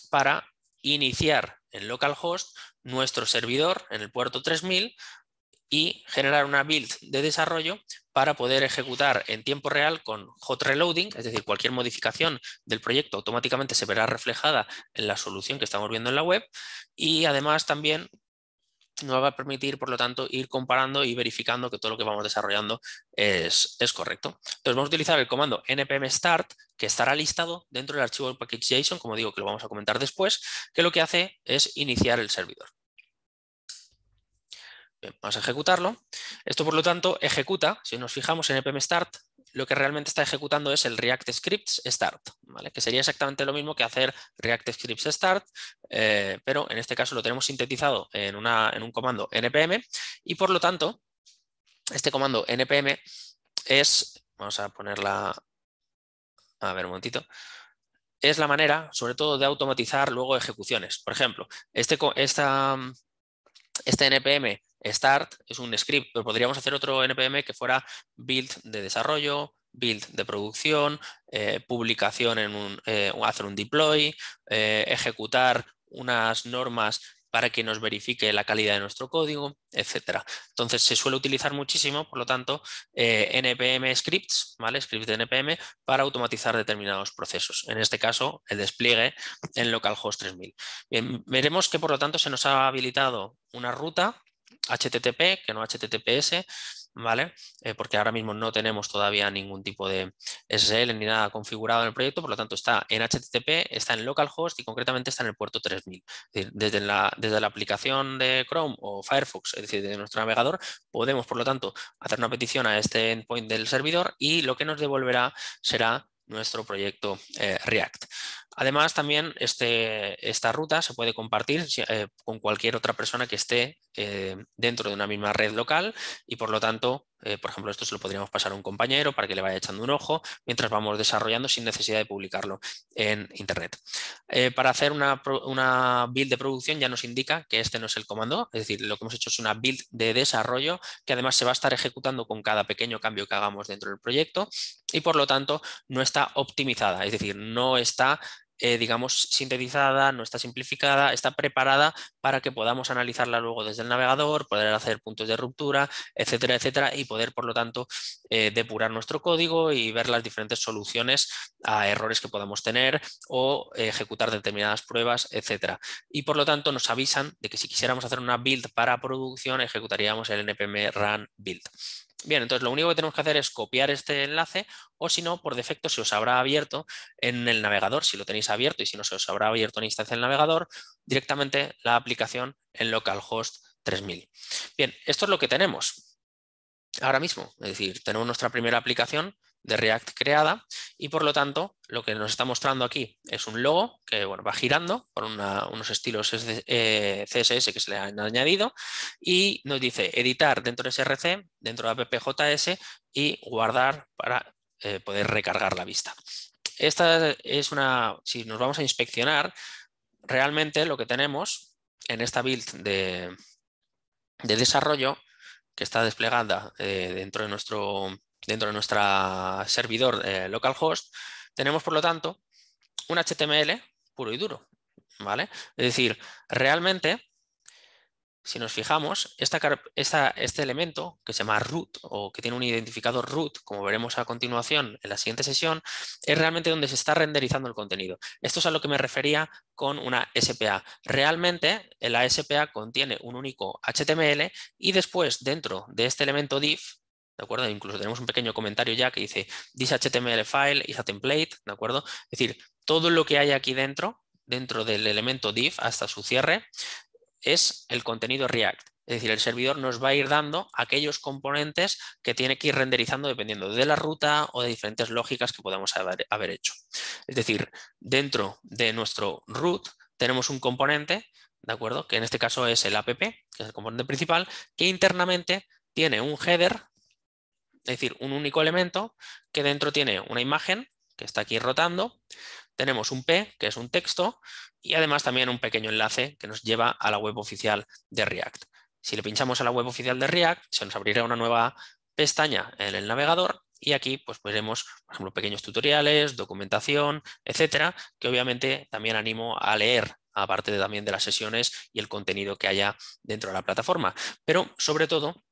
para iniciar en localhost nuestro servidor en el puerto 3000 y generar una build de desarrollo para poder ejecutar en tiempo real con hot reloading, es decir, cualquier modificación del proyecto automáticamente se verá reflejada en la solución que estamos viendo en la web, y además también nos va a permitir, por lo tanto, ir comparando y verificando que todo lo que vamos desarrollando es correcto. Entonces vamos a utilizar el comando npm start, que estará listado dentro del archivo package.json, como digo, que lo vamos a comentar después, que lo que hace es iniciar el servidor. Bien, vamos a ejecutarlo. Esto, por lo tanto, ejecuta, si nos fijamos en npm start, lo que realmente está ejecutando es el React Scripts Start, ¿vale? Que sería exactamente lo mismo que hacer React Scripts Start, pero en este caso lo tenemos sintetizado en un comando npm, y por lo tanto, este comando npm es, vamos a ponerla, a ver un momentito, es la manera, sobre todo, de automatizar luego ejecuciones. Por ejemplo, este npm start es un script, pero podríamos hacer otro npm que fuera build de desarrollo, build de producción, publicación hacer un deploy, ejecutar unas normas para que nos verifique la calidad de nuestro código, etcétera. Entonces se suele utilizar muchísimo, por lo tanto, npm scripts, ¿vale? Scripts de npm para automatizar determinados procesos. En este caso, el despliegue en localhost 3000. Bien, veremos que, por lo tanto, se nos ha habilitado una ruta HTTP, que no HTTPS, ¿vale? Porque ahora mismo no tenemos todavía ningún tipo de SSL ni nada configurado en el proyecto, por lo tanto está en HTTP, está en localhost y concretamente está en el puerto 3000. Es decir, desde la aplicación de Chrome o Firefox, es decir, de nuestro navegador, podemos, por lo tanto, hacer una petición a este endpoint del servidor y lo que nos devolverá será nuestro proyecto React. Además, también esta ruta se puede compartir con cualquier otra persona que esté dentro de una misma red local, y por lo tanto, por ejemplo, esto se lo podríamos pasar a un compañero para que le vaya echando un ojo mientras vamos desarrollando sin necesidad de publicarlo en Internet. Para hacer una build de producción ya nos indica que este no es el comando, es decir, lo que hemos hecho es una build de desarrollo que además se va a estar ejecutando con cada pequeño cambio que hagamos dentro del proyecto, y por lo tanto no está optimizada, es decir, no está digamos, sintetizada, no está simplificada, está preparada para que podamos analizarla luego desde el navegador, poder hacer puntos de ruptura, etcétera, etcétera, y poder, por lo tanto, depurar nuestro código y ver las diferentes soluciones a errores que podamos tener o ejecutar determinadas pruebas, etcétera. Y por lo tanto nos avisan de que si quisiéramos hacer una build para producción, ejecutaríamos el npm run build. Bien, entonces lo único que tenemos que hacer es copiar este enlace, o si no, por defecto se os habrá abierto en el navegador, si lo tenéis abierto, y si no, se os habrá abierto en instancia del navegador, directamente la aplicación en localhost 3000. Bien, esto es lo que tenemos ahora mismo, es decir, tenemos nuestra primera aplicación de React creada, y por lo tanto lo que nos está mostrando aquí es un logo que va girando por unos estilos CSS que se le han añadido, y nos dice editar dentro de SRC, dentro de app.js, y guardar para poder recargar la vista. Esta es si nos vamos a inspeccionar, realmente lo que tenemos en esta build de desarrollo que está desplegada dentro de nuestra servidor localhost, tenemos, por lo tanto, un HTML puro y duro, ¿vale? Es decir, realmente, si nos fijamos, este elemento que se llama root, o que tiene un identificador root, como veremos a continuación en la siguiente sesión, es realmente donde se está renderizando el contenido. Esto es a lo que me refería con una SPA. Realmente la SPA contiene un único HTML, y después, dentro de este elemento div, ¿de acuerdo? Incluso tenemos un pequeño comentario ya que dice this HTML file is a template, ¿de acuerdo? Es decir, todo lo que hay aquí dentro del elemento div hasta su cierre, es el contenido React. Es decir, el servidor nos va a ir dando aquellos componentes que tiene que ir renderizando dependiendo de la ruta o de diferentes lógicas que podamos haber hecho. Es decir, dentro de nuestro root tenemos un componente, ¿de acuerdo? Que en este caso es el app, que es el componente principal, que internamente tiene un header, es decir, un único elemento, que dentro tiene una imagen que está aquí rotando. Tenemos un P, que es un texto, y además también un pequeño enlace que nos lleva a la web oficial de React. Si le pinchamos a la web oficial de React, se nos abrirá una nueva pestaña en el navegador, Y aquí pues veremos, por ejemplo, pequeños tutoriales, documentación, etcétera, que obviamente también animo a leer, aparte también de las sesiones y el contenido que haya dentro de la plataforma. Pero sobre todo,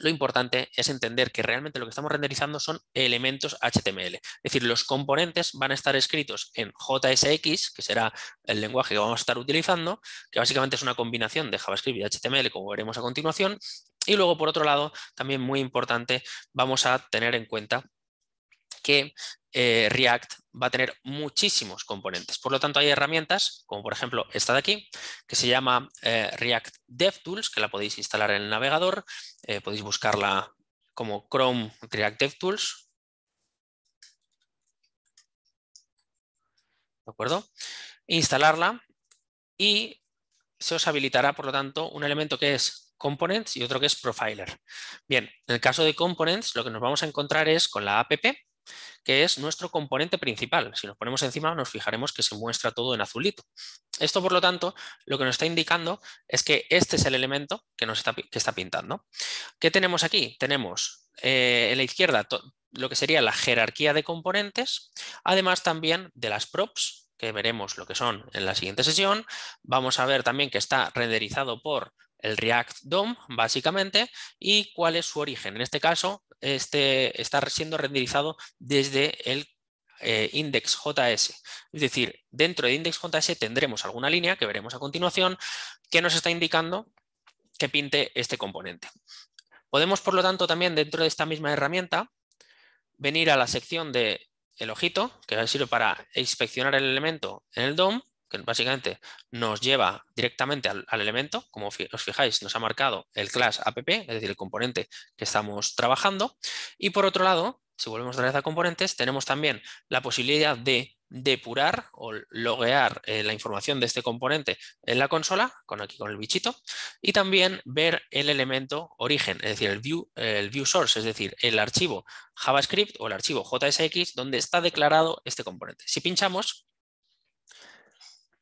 lo importante es entender que realmente lo que estamos renderizando son elementos HTML. Es decir, los componentes van a estar escritos en JSX, que será el lenguaje que vamos a estar utilizando, que básicamente es una combinación de JavaScript y HTML, como veremos a continuación. Y luego, por otro lado, también muy importante, vamos a tener en cuenta que React va a tener muchísimos componentes. Por lo tanto, hay herramientas, como por ejemplo esta de aquí, que se llama React DevTools, que la podéis instalar en el navegador. Podéis buscarla como Chrome React DevTools. ¿De acuerdo? Instalarla y se os habilitará, por lo tanto, un elemento que es Components y otro que es Profiler. Bien, en el caso de Components, lo que nos vamos a encontrar es con la app, que es nuestro componente principal. Si nos ponemos encima, nos fijaremos que se muestra todo en azulito. Esto, por lo tanto, lo que nos está indicando es que este es el elemento que está pintando. ¿Qué tenemos aquí? Tenemos en la izquierda lo que sería la jerarquía de componentes, además también de las props, que veremos lo que son en la siguiente sesión. Vamos a ver también que está renderizado por el React DOM, básicamente, y cuál es su origen. En este caso, este está siendo renderizado desde el index.js. Es decir, dentro de index.js tendremos alguna línea que veremos a continuación que nos está indicando que pinte este componente. Podemos, por lo tanto, también dentro de esta misma herramienta venir a la sección de el ojito, que sirve para inspeccionar el elemento en el DOM, que básicamente nos lleva directamente al elemento. Como os fijáis, nos ha marcado el class app, es decir, el componente que estamos trabajando. Y por otro lado, si volvemos otra vez a componentes, tenemos también la posibilidad de depurar o loguear la información de este componente en la consola, aquí con el bichito, y también ver el elemento origen, es decir, el view source, es decir, el archivo JavaScript o el archivo JSX donde está declarado este componente. Si pinchamos,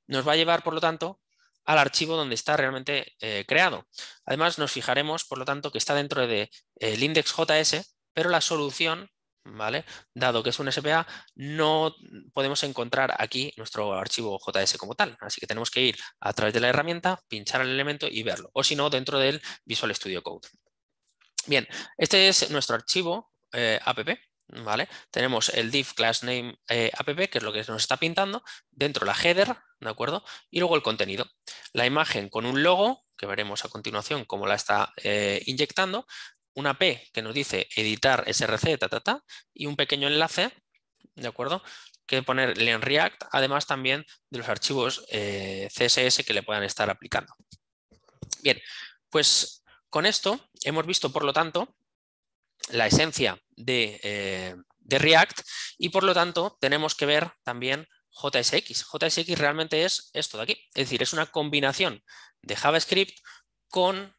nos va a llevar, por lo tanto, al archivo donde está realmente creado. Además, nos fijaremos, por lo tanto, que está dentro del index.js, pero la solución, ¿vale? Dado que es un SPA, no podemos encontrar aquí nuestro archivo JS como tal. Así que tenemos que ir a través de la herramienta, pinchar el elemento y verlo. O si no, dentro del Visual Studio Code. Bien, este es nuestro archivo app. ¿Vale? Tenemos el div class name app, que es lo que nos está pintando, dentro la header, ¿de acuerdo? Y luego el contenido. La imagen con un logo, que veremos a continuación cómo la está inyectando, una P que nos dice editar src, y un pequeño enlace, ¿de acuerdo? Que ponerle en React, además también de los archivos CSS que le puedan estar aplicando. Bien, pues con esto hemos visto, por lo tanto, la esencia de React y por lo tanto tenemos que ver también JSX. JSX realmente es esto de aquí, es decir, es una combinación de JavaScript con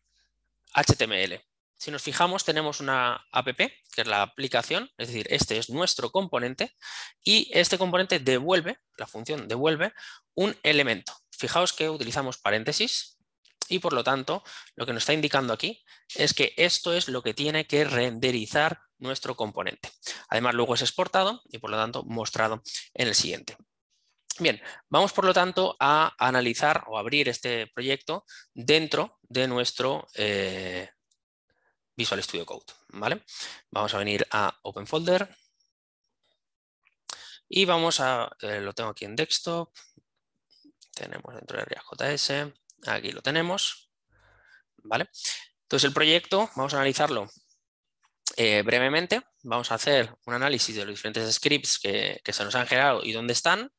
HTML. Si nos fijamos, tenemos una app, que es la aplicación, es decir, este es nuestro componente y este componente devuelve, la función devuelve un elemento. Fijaos que utilizamos paréntesis y por lo tanto lo que nos está indicando aquí es que esto es lo que tiene que renderizar nuestro componente. Además luego es exportado y por lo tanto mostrado en el siguiente. Bien, vamos por lo tanto a analizar o abrir este proyecto dentro de nuestro Visual Studio Code, ¿vale? Vamos a venir a Open Folder y vamos a, lo tengo aquí en Desktop, tenemos dentro de React.js, aquí lo tenemos, ¿vale? Entonces el proyecto, vamos a analizarlo brevemente, vamos a hacer un análisis de los diferentes scripts que se nos han generado y dónde están,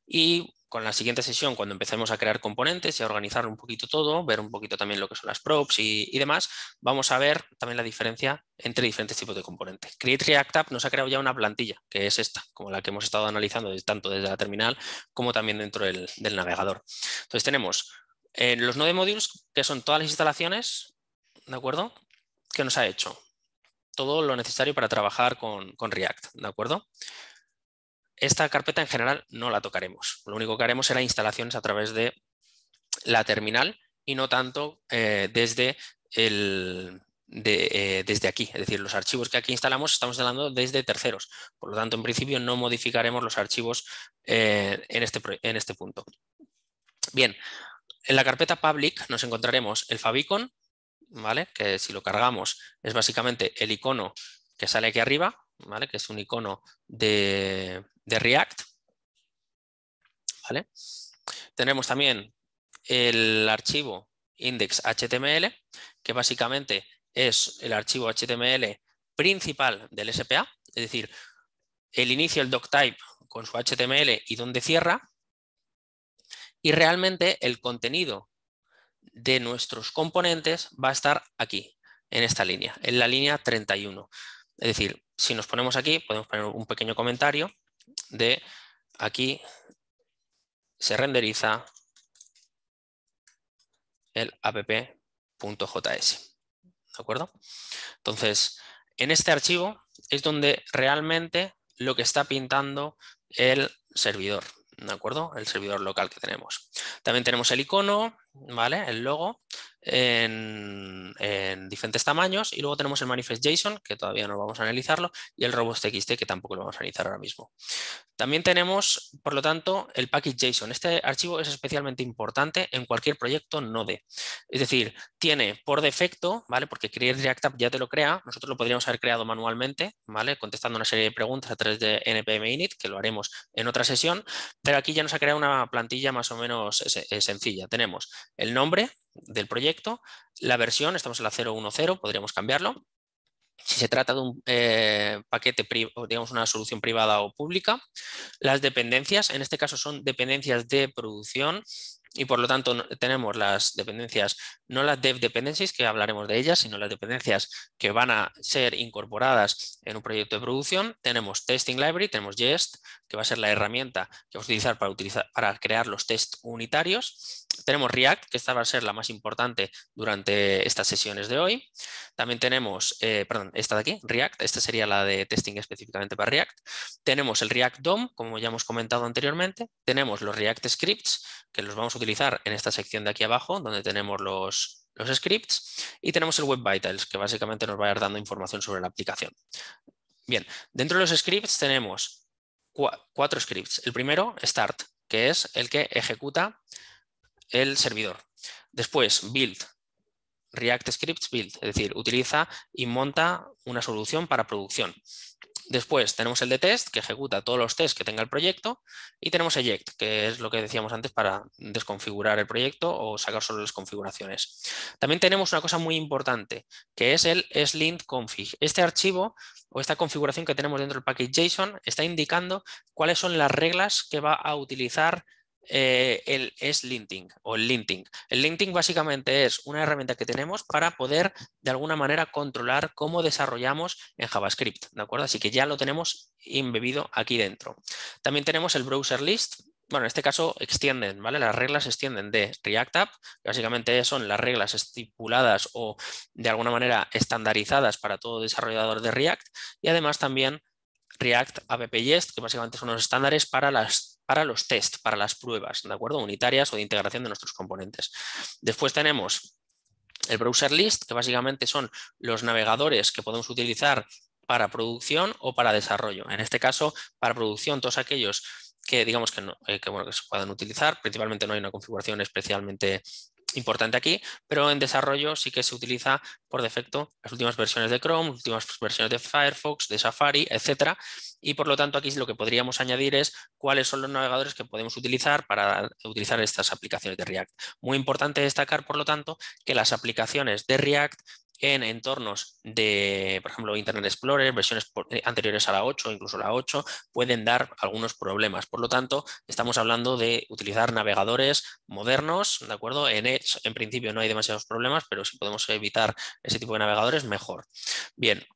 y con la siguiente sesión, cuando empecemos a crear componentes y a organizar un poquito todo, ver un poquito también lo que son las props y demás, vamos a ver también la diferencia entre diferentes tipos de componentes. Create React App nos ha creado ya una plantilla, que es esta, como la que hemos estado analizando tanto desde la terminal como también dentro del navegador. Entonces tenemos los Node Modules, que son todas las instalaciones, ¿de acuerdo?, que nos ha hecho. Todo lo necesario para trabajar con React, ¿de acuerdo? Esta carpeta en general no la tocaremos. Lo único que haremos será instalaciones a través de la terminal y no tanto desde desde aquí. Es decir, los archivos que aquí instalamos estamos instalando desde terceros. Por lo tanto, en principio no modificaremos los archivos en este punto. Bien, en la carpeta public nos encontraremos el favicon, ¿vale? Que si lo cargamos es básicamente el icono que sale aquí arriba, ¿vale? Que es un icono de React, ¿vale? Tenemos también el archivo index.html, que básicamente es el archivo HTML principal del SPA, es decir, el inicio, el doctype con su HTML y donde cierra, y realmente el contenido de nuestros componentes va a estar aquí, en esta línea, en la línea 31. Es decir, si nos ponemos aquí, podemos poner un pequeño comentario de aquí se renderiza el app.js. ¿De acuerdo? Entonces, en este archivo es donde realmente lo que está pintando el servidor, ¿de acuerdo? El servidor local que tenemos. También tenemos el icono, ¿vale? El logo en diferentes tamaños, y luego tenemos el manifest.json, que todavía no vamos a analizarlo, y el robots.txt, que tampoco lo vamos a analizar ahora mismo. También tenemos, por lo tanto, el package.json. Este archivo es especialmente importante en cualquier proyecto Node. Es decir, tiene por defecto, ¿vale? Porque Create React App ya te lo crea, nosotros lo podríamos haber creado manualmente, ¿vale? Contestando una serie de preguntas a través de npm init, que lo haremos en otra sesión, pero aquí ya nos ha creado una plantilla más o menos sencilla. Tenemos el nombre del proyecto, la versión, estamos en la 0.1.0, podríamos cambiarlo. Si se trata de un paquete, digamos una solución privada o pública. Las dependencias, en este caso son dependencias de producción, y por lo tanto tenemos las dependencias, no las dev dependencies, que hablaremos de ellas, sino las dependencias que van a ser incorporadas en un proyecto de producción. Tenemos testing library, tenemos Jest, que va a ser la herramienta que vamos a utilizar para crear los test unitarios. Tenemos React, que esta va a ser la más importante durante estas sesiones de hoy. También tenemos, perdón, esta de aquí, React, esta sería la de testing específicamente para React. Tenemos el React DOM, como ya hemos comentado anteriormente. Tenemos los React Scripts, que los vamos a utilizar en esta sección de aquí abajo, donde tenemos los scripts. Y tenemos el Web Vitals, que básicamente nos va a ir dando información sobre la aplicación. Bien, dentro de los scripts tenemos 4 scripts. El primero, Start, que es el que ejecuta el servidor. Después, Build, React Scripts Build, es decir, utiliza y monta una solución para producción. Después tenemos el de test, que ejecuta todos los tests que tenga el proyecto, y tenemos eject, que es lo que decíamos antes para desconfigurar el proyecto o sacar solo las configuraciones. También tenemos una cosa muy importante, que es el slint-config. Este archivo o esta configuración que tenemos dentro del package.json está indicando cuáles son las reglas que va a utilizar el slinting o el linting. El linting básicamente es una herramienta que tenemos para poder de alguna manera controlar cómo desarrollamos en JavaScript, ¿de acuerdo? Así que ya lo tenemos embebido aquí dentro. También tenemos el browser list. Bueno, en este caso extienden, ¿vale? Las reglas se extienden de React App, que básicamente son las reglas estipuladas o de alguna manera estandarizadas para todo desarrollador de React, y además también React App Jest, que básicamente son los estándares para los tests, para las pruebas, ¿de acuerdo? Unitarias o de integración de nuestros componentes. Después tenemos el browser list, que básicamente son los navegadores que podemos utilizar para producción o para desarrollo. En este caso, para producción, todos aquellos que digamos que, que se puedan utilizar. Principalmente no hay una configuración especialmente importante aquí, pero en desarrollo sí que se utiliza por defecto las últimas versiones de Chrome, las últimas versiones de Firefox, de Safari, etcétera, y por lo tanto aquí lo que podríamos añadir es cuáles son los navegadores que podemos utilizar para utilizar estas aplicaciones de React. Muy importante destacar, por lo tanto, que las aplicaciones de React en entornos de, por ejemplo, Internet Explorer, versiones anteriores a la 8, incluso la 8, pueden dar algunos problemas. Por lo tanto, estamos hablando de utilizar navegadores modernos, ¿de acuerdo? En Edge, en principio, no hay demasiados problemas, pero si podemos evitar ese tipo de navegadores, mejor. Bien.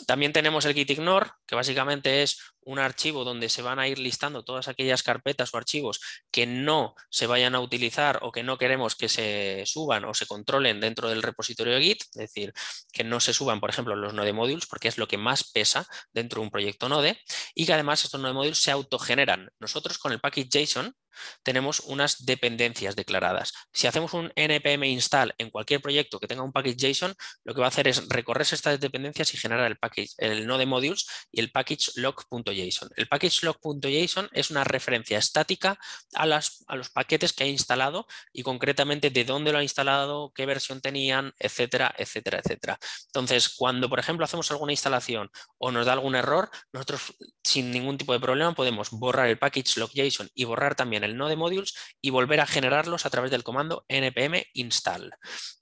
También tenemos el gitignore, que básicamente es un archivo donde se van a ir listando todas aquellas carpetas o archivos que no se vayan a utilizar o que no queremos que se suban o se controlen dentro del repositorio de Git, es decir, que no se suban, por ejemplo, los Node Modules, porque es lo que más pesa dentro de un proyecto Node, y que además estos Node Modules se autogeneran. Nosotros con el package.json tenemos unas dependencias declaradas. Si hacemos un npm install en cualquier proyecto que tenga un package.json, lo que va a hacer es recorrerse estas dependencias y generar el Node Modules y el package log.json. El package log.json es una referencia estática a los paquetes que ha instalado y concretamente de dónde lo ha instalado, qué versión tenían, etcétera, etcétera, etcétera. Entonces, cuando por ejemplo hacemos alguna instalación o nos da algún error, nosotros sin ningún tipo de problema podemos borrar el package log.json y borrar también el Node Modules y volver a generarlos a través del comando npm install.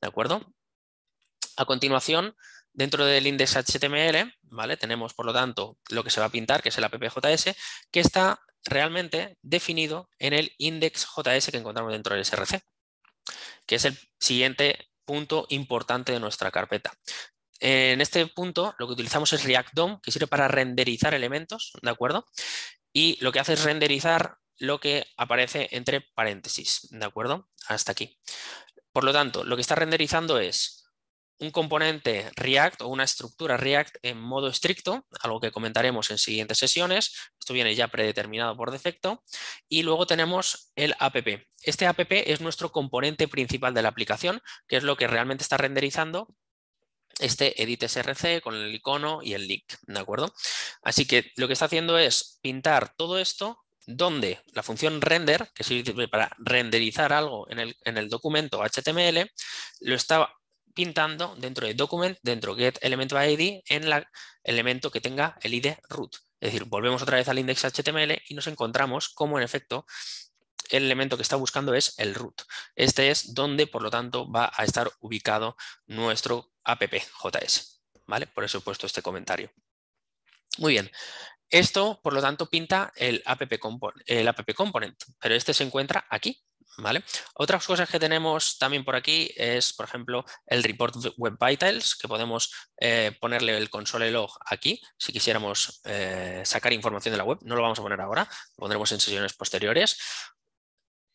¿De acuerdo? A continuación, dentro del index.html, ¿vale? Tenemos, por lo tanto, lo que se va a pintar, que es el app.js, que está realmente definido en el index.js que encontramos dentro del src, que es el siguiente punto importante de nuestra carpeta. En este punto lo que utilizamos es React DOM, que sirve para renderizar elementos, ¿de acuerdo? Y lo que hace es renderizar lo que aparece entre paréntesis, ¿de acuerdo? Hasta aquí. Por lo tanto, lo que está renderizando es un componente React o una estructura React en modo estricto, algo que comentaremos en siguientes sesiones. Esto viene ya predeterminado por defecto. Y luego tenemos el app. Este app es nuestro componente principal de la aplicación, que es lo que realmente está renderizando este edit src con el icono y el link, ¿de acuerdo? Así que lo que está haciendo es pintar todo esto donde la función render, que sirve para renderizar algo en el documento HTML, lo está pintando dentro de document, dentro de getElementById, en el elemento que tenga el ID root. Es decir, volvemos otra vez al index.html y nos encontramos como en efecto el elemento que está buscando es el root. Este es donde, por lo tanto, va a estar ubicado nuestro app.js, ¿vale? Por eso he puesto este comentario. Muy bien. Esto, por lo tanto, pinta el app component, pero este se encuentra aquí, ¿vale? Otras cosas que tenemos también por aquí es, por ejemplo, el report web vitals, que podemos ponerle el console log aquí, si quisiéramos sacar información de la web. No lo vamos a poner ahora, lo pondremos en sesiones posteriores.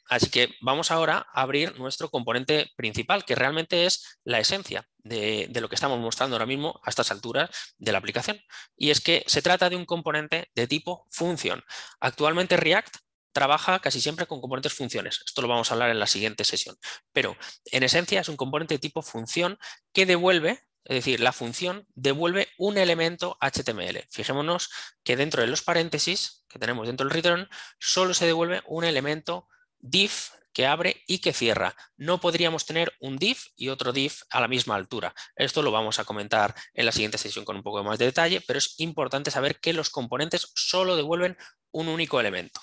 Así que vamos ahora a abrir nuestro componente principal, que realmente es la esencia de lo que estamos mostrando ahora mismo a estas alturas de la aplicación. Y es que se trata de un componente de tipo función. Actualmente React trabaja casi siempre con componentes funciones. Esto lo vamos a hablar en la siguiente sesión. Pero en esencia es un componente de tipo función que devuelve, es decir, la función devuelve un elemento HTML. Fijémonos que dentro de los paréntesis que tenemos dentro del return solo se devuelve un elemento div que abre y que cierra. No podríamos tener un div y otro div a la misma altura. Esto lo vamos a comentar en la siguiente sesión con un poco más de detalle, pero es importante saber que los componentes solo devuelven un único elemento.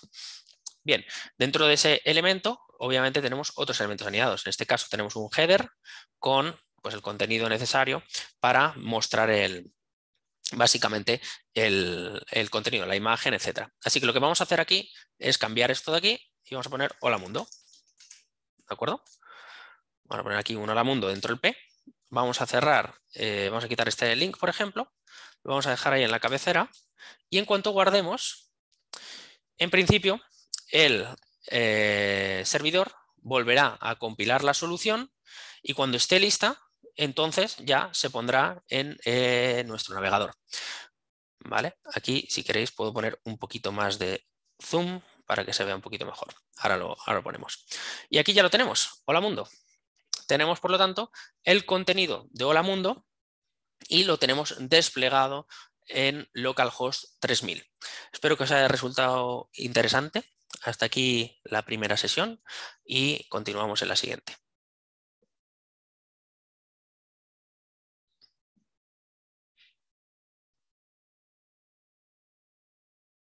Bien, dentro de ese elemento, obviamente tenemos otros elementos anidados. En este caso tenemos un header con pues, el contenido necesario para mostrar básicamente el contenido, la imagen, etc. Así que lo que vamos a hacer aquí es cambiar esto de aquí y vamos a poner hola mundo. ¿De acuerdo? Vamos a poner aquí un hola mundo dentro del P. Vamos a cerrar, vamos a quitar este link, por ejemplo. Lo vamos a dejar ahí en la cabecera. Y en cuanto guardemos, en principio, el servidor volverá a compilar la solución y cuando esté lista, entonces ya se pondrá en nuestro navegador. ¿Vale? Aquí, si queréis, puedo poner un poquito más de zoom para que se vea un poquito mejor. Ahora lo ponemos. Y aquí ya lo tenemos. Hola mundo. Tenemos, por lo tanto, el contenido de Hola Mundo y lo tenemos desplegado en localhost 3000. Espero que os haya resultado interesante. Hasta aquí la primera sesión y continuamos en la siguiente.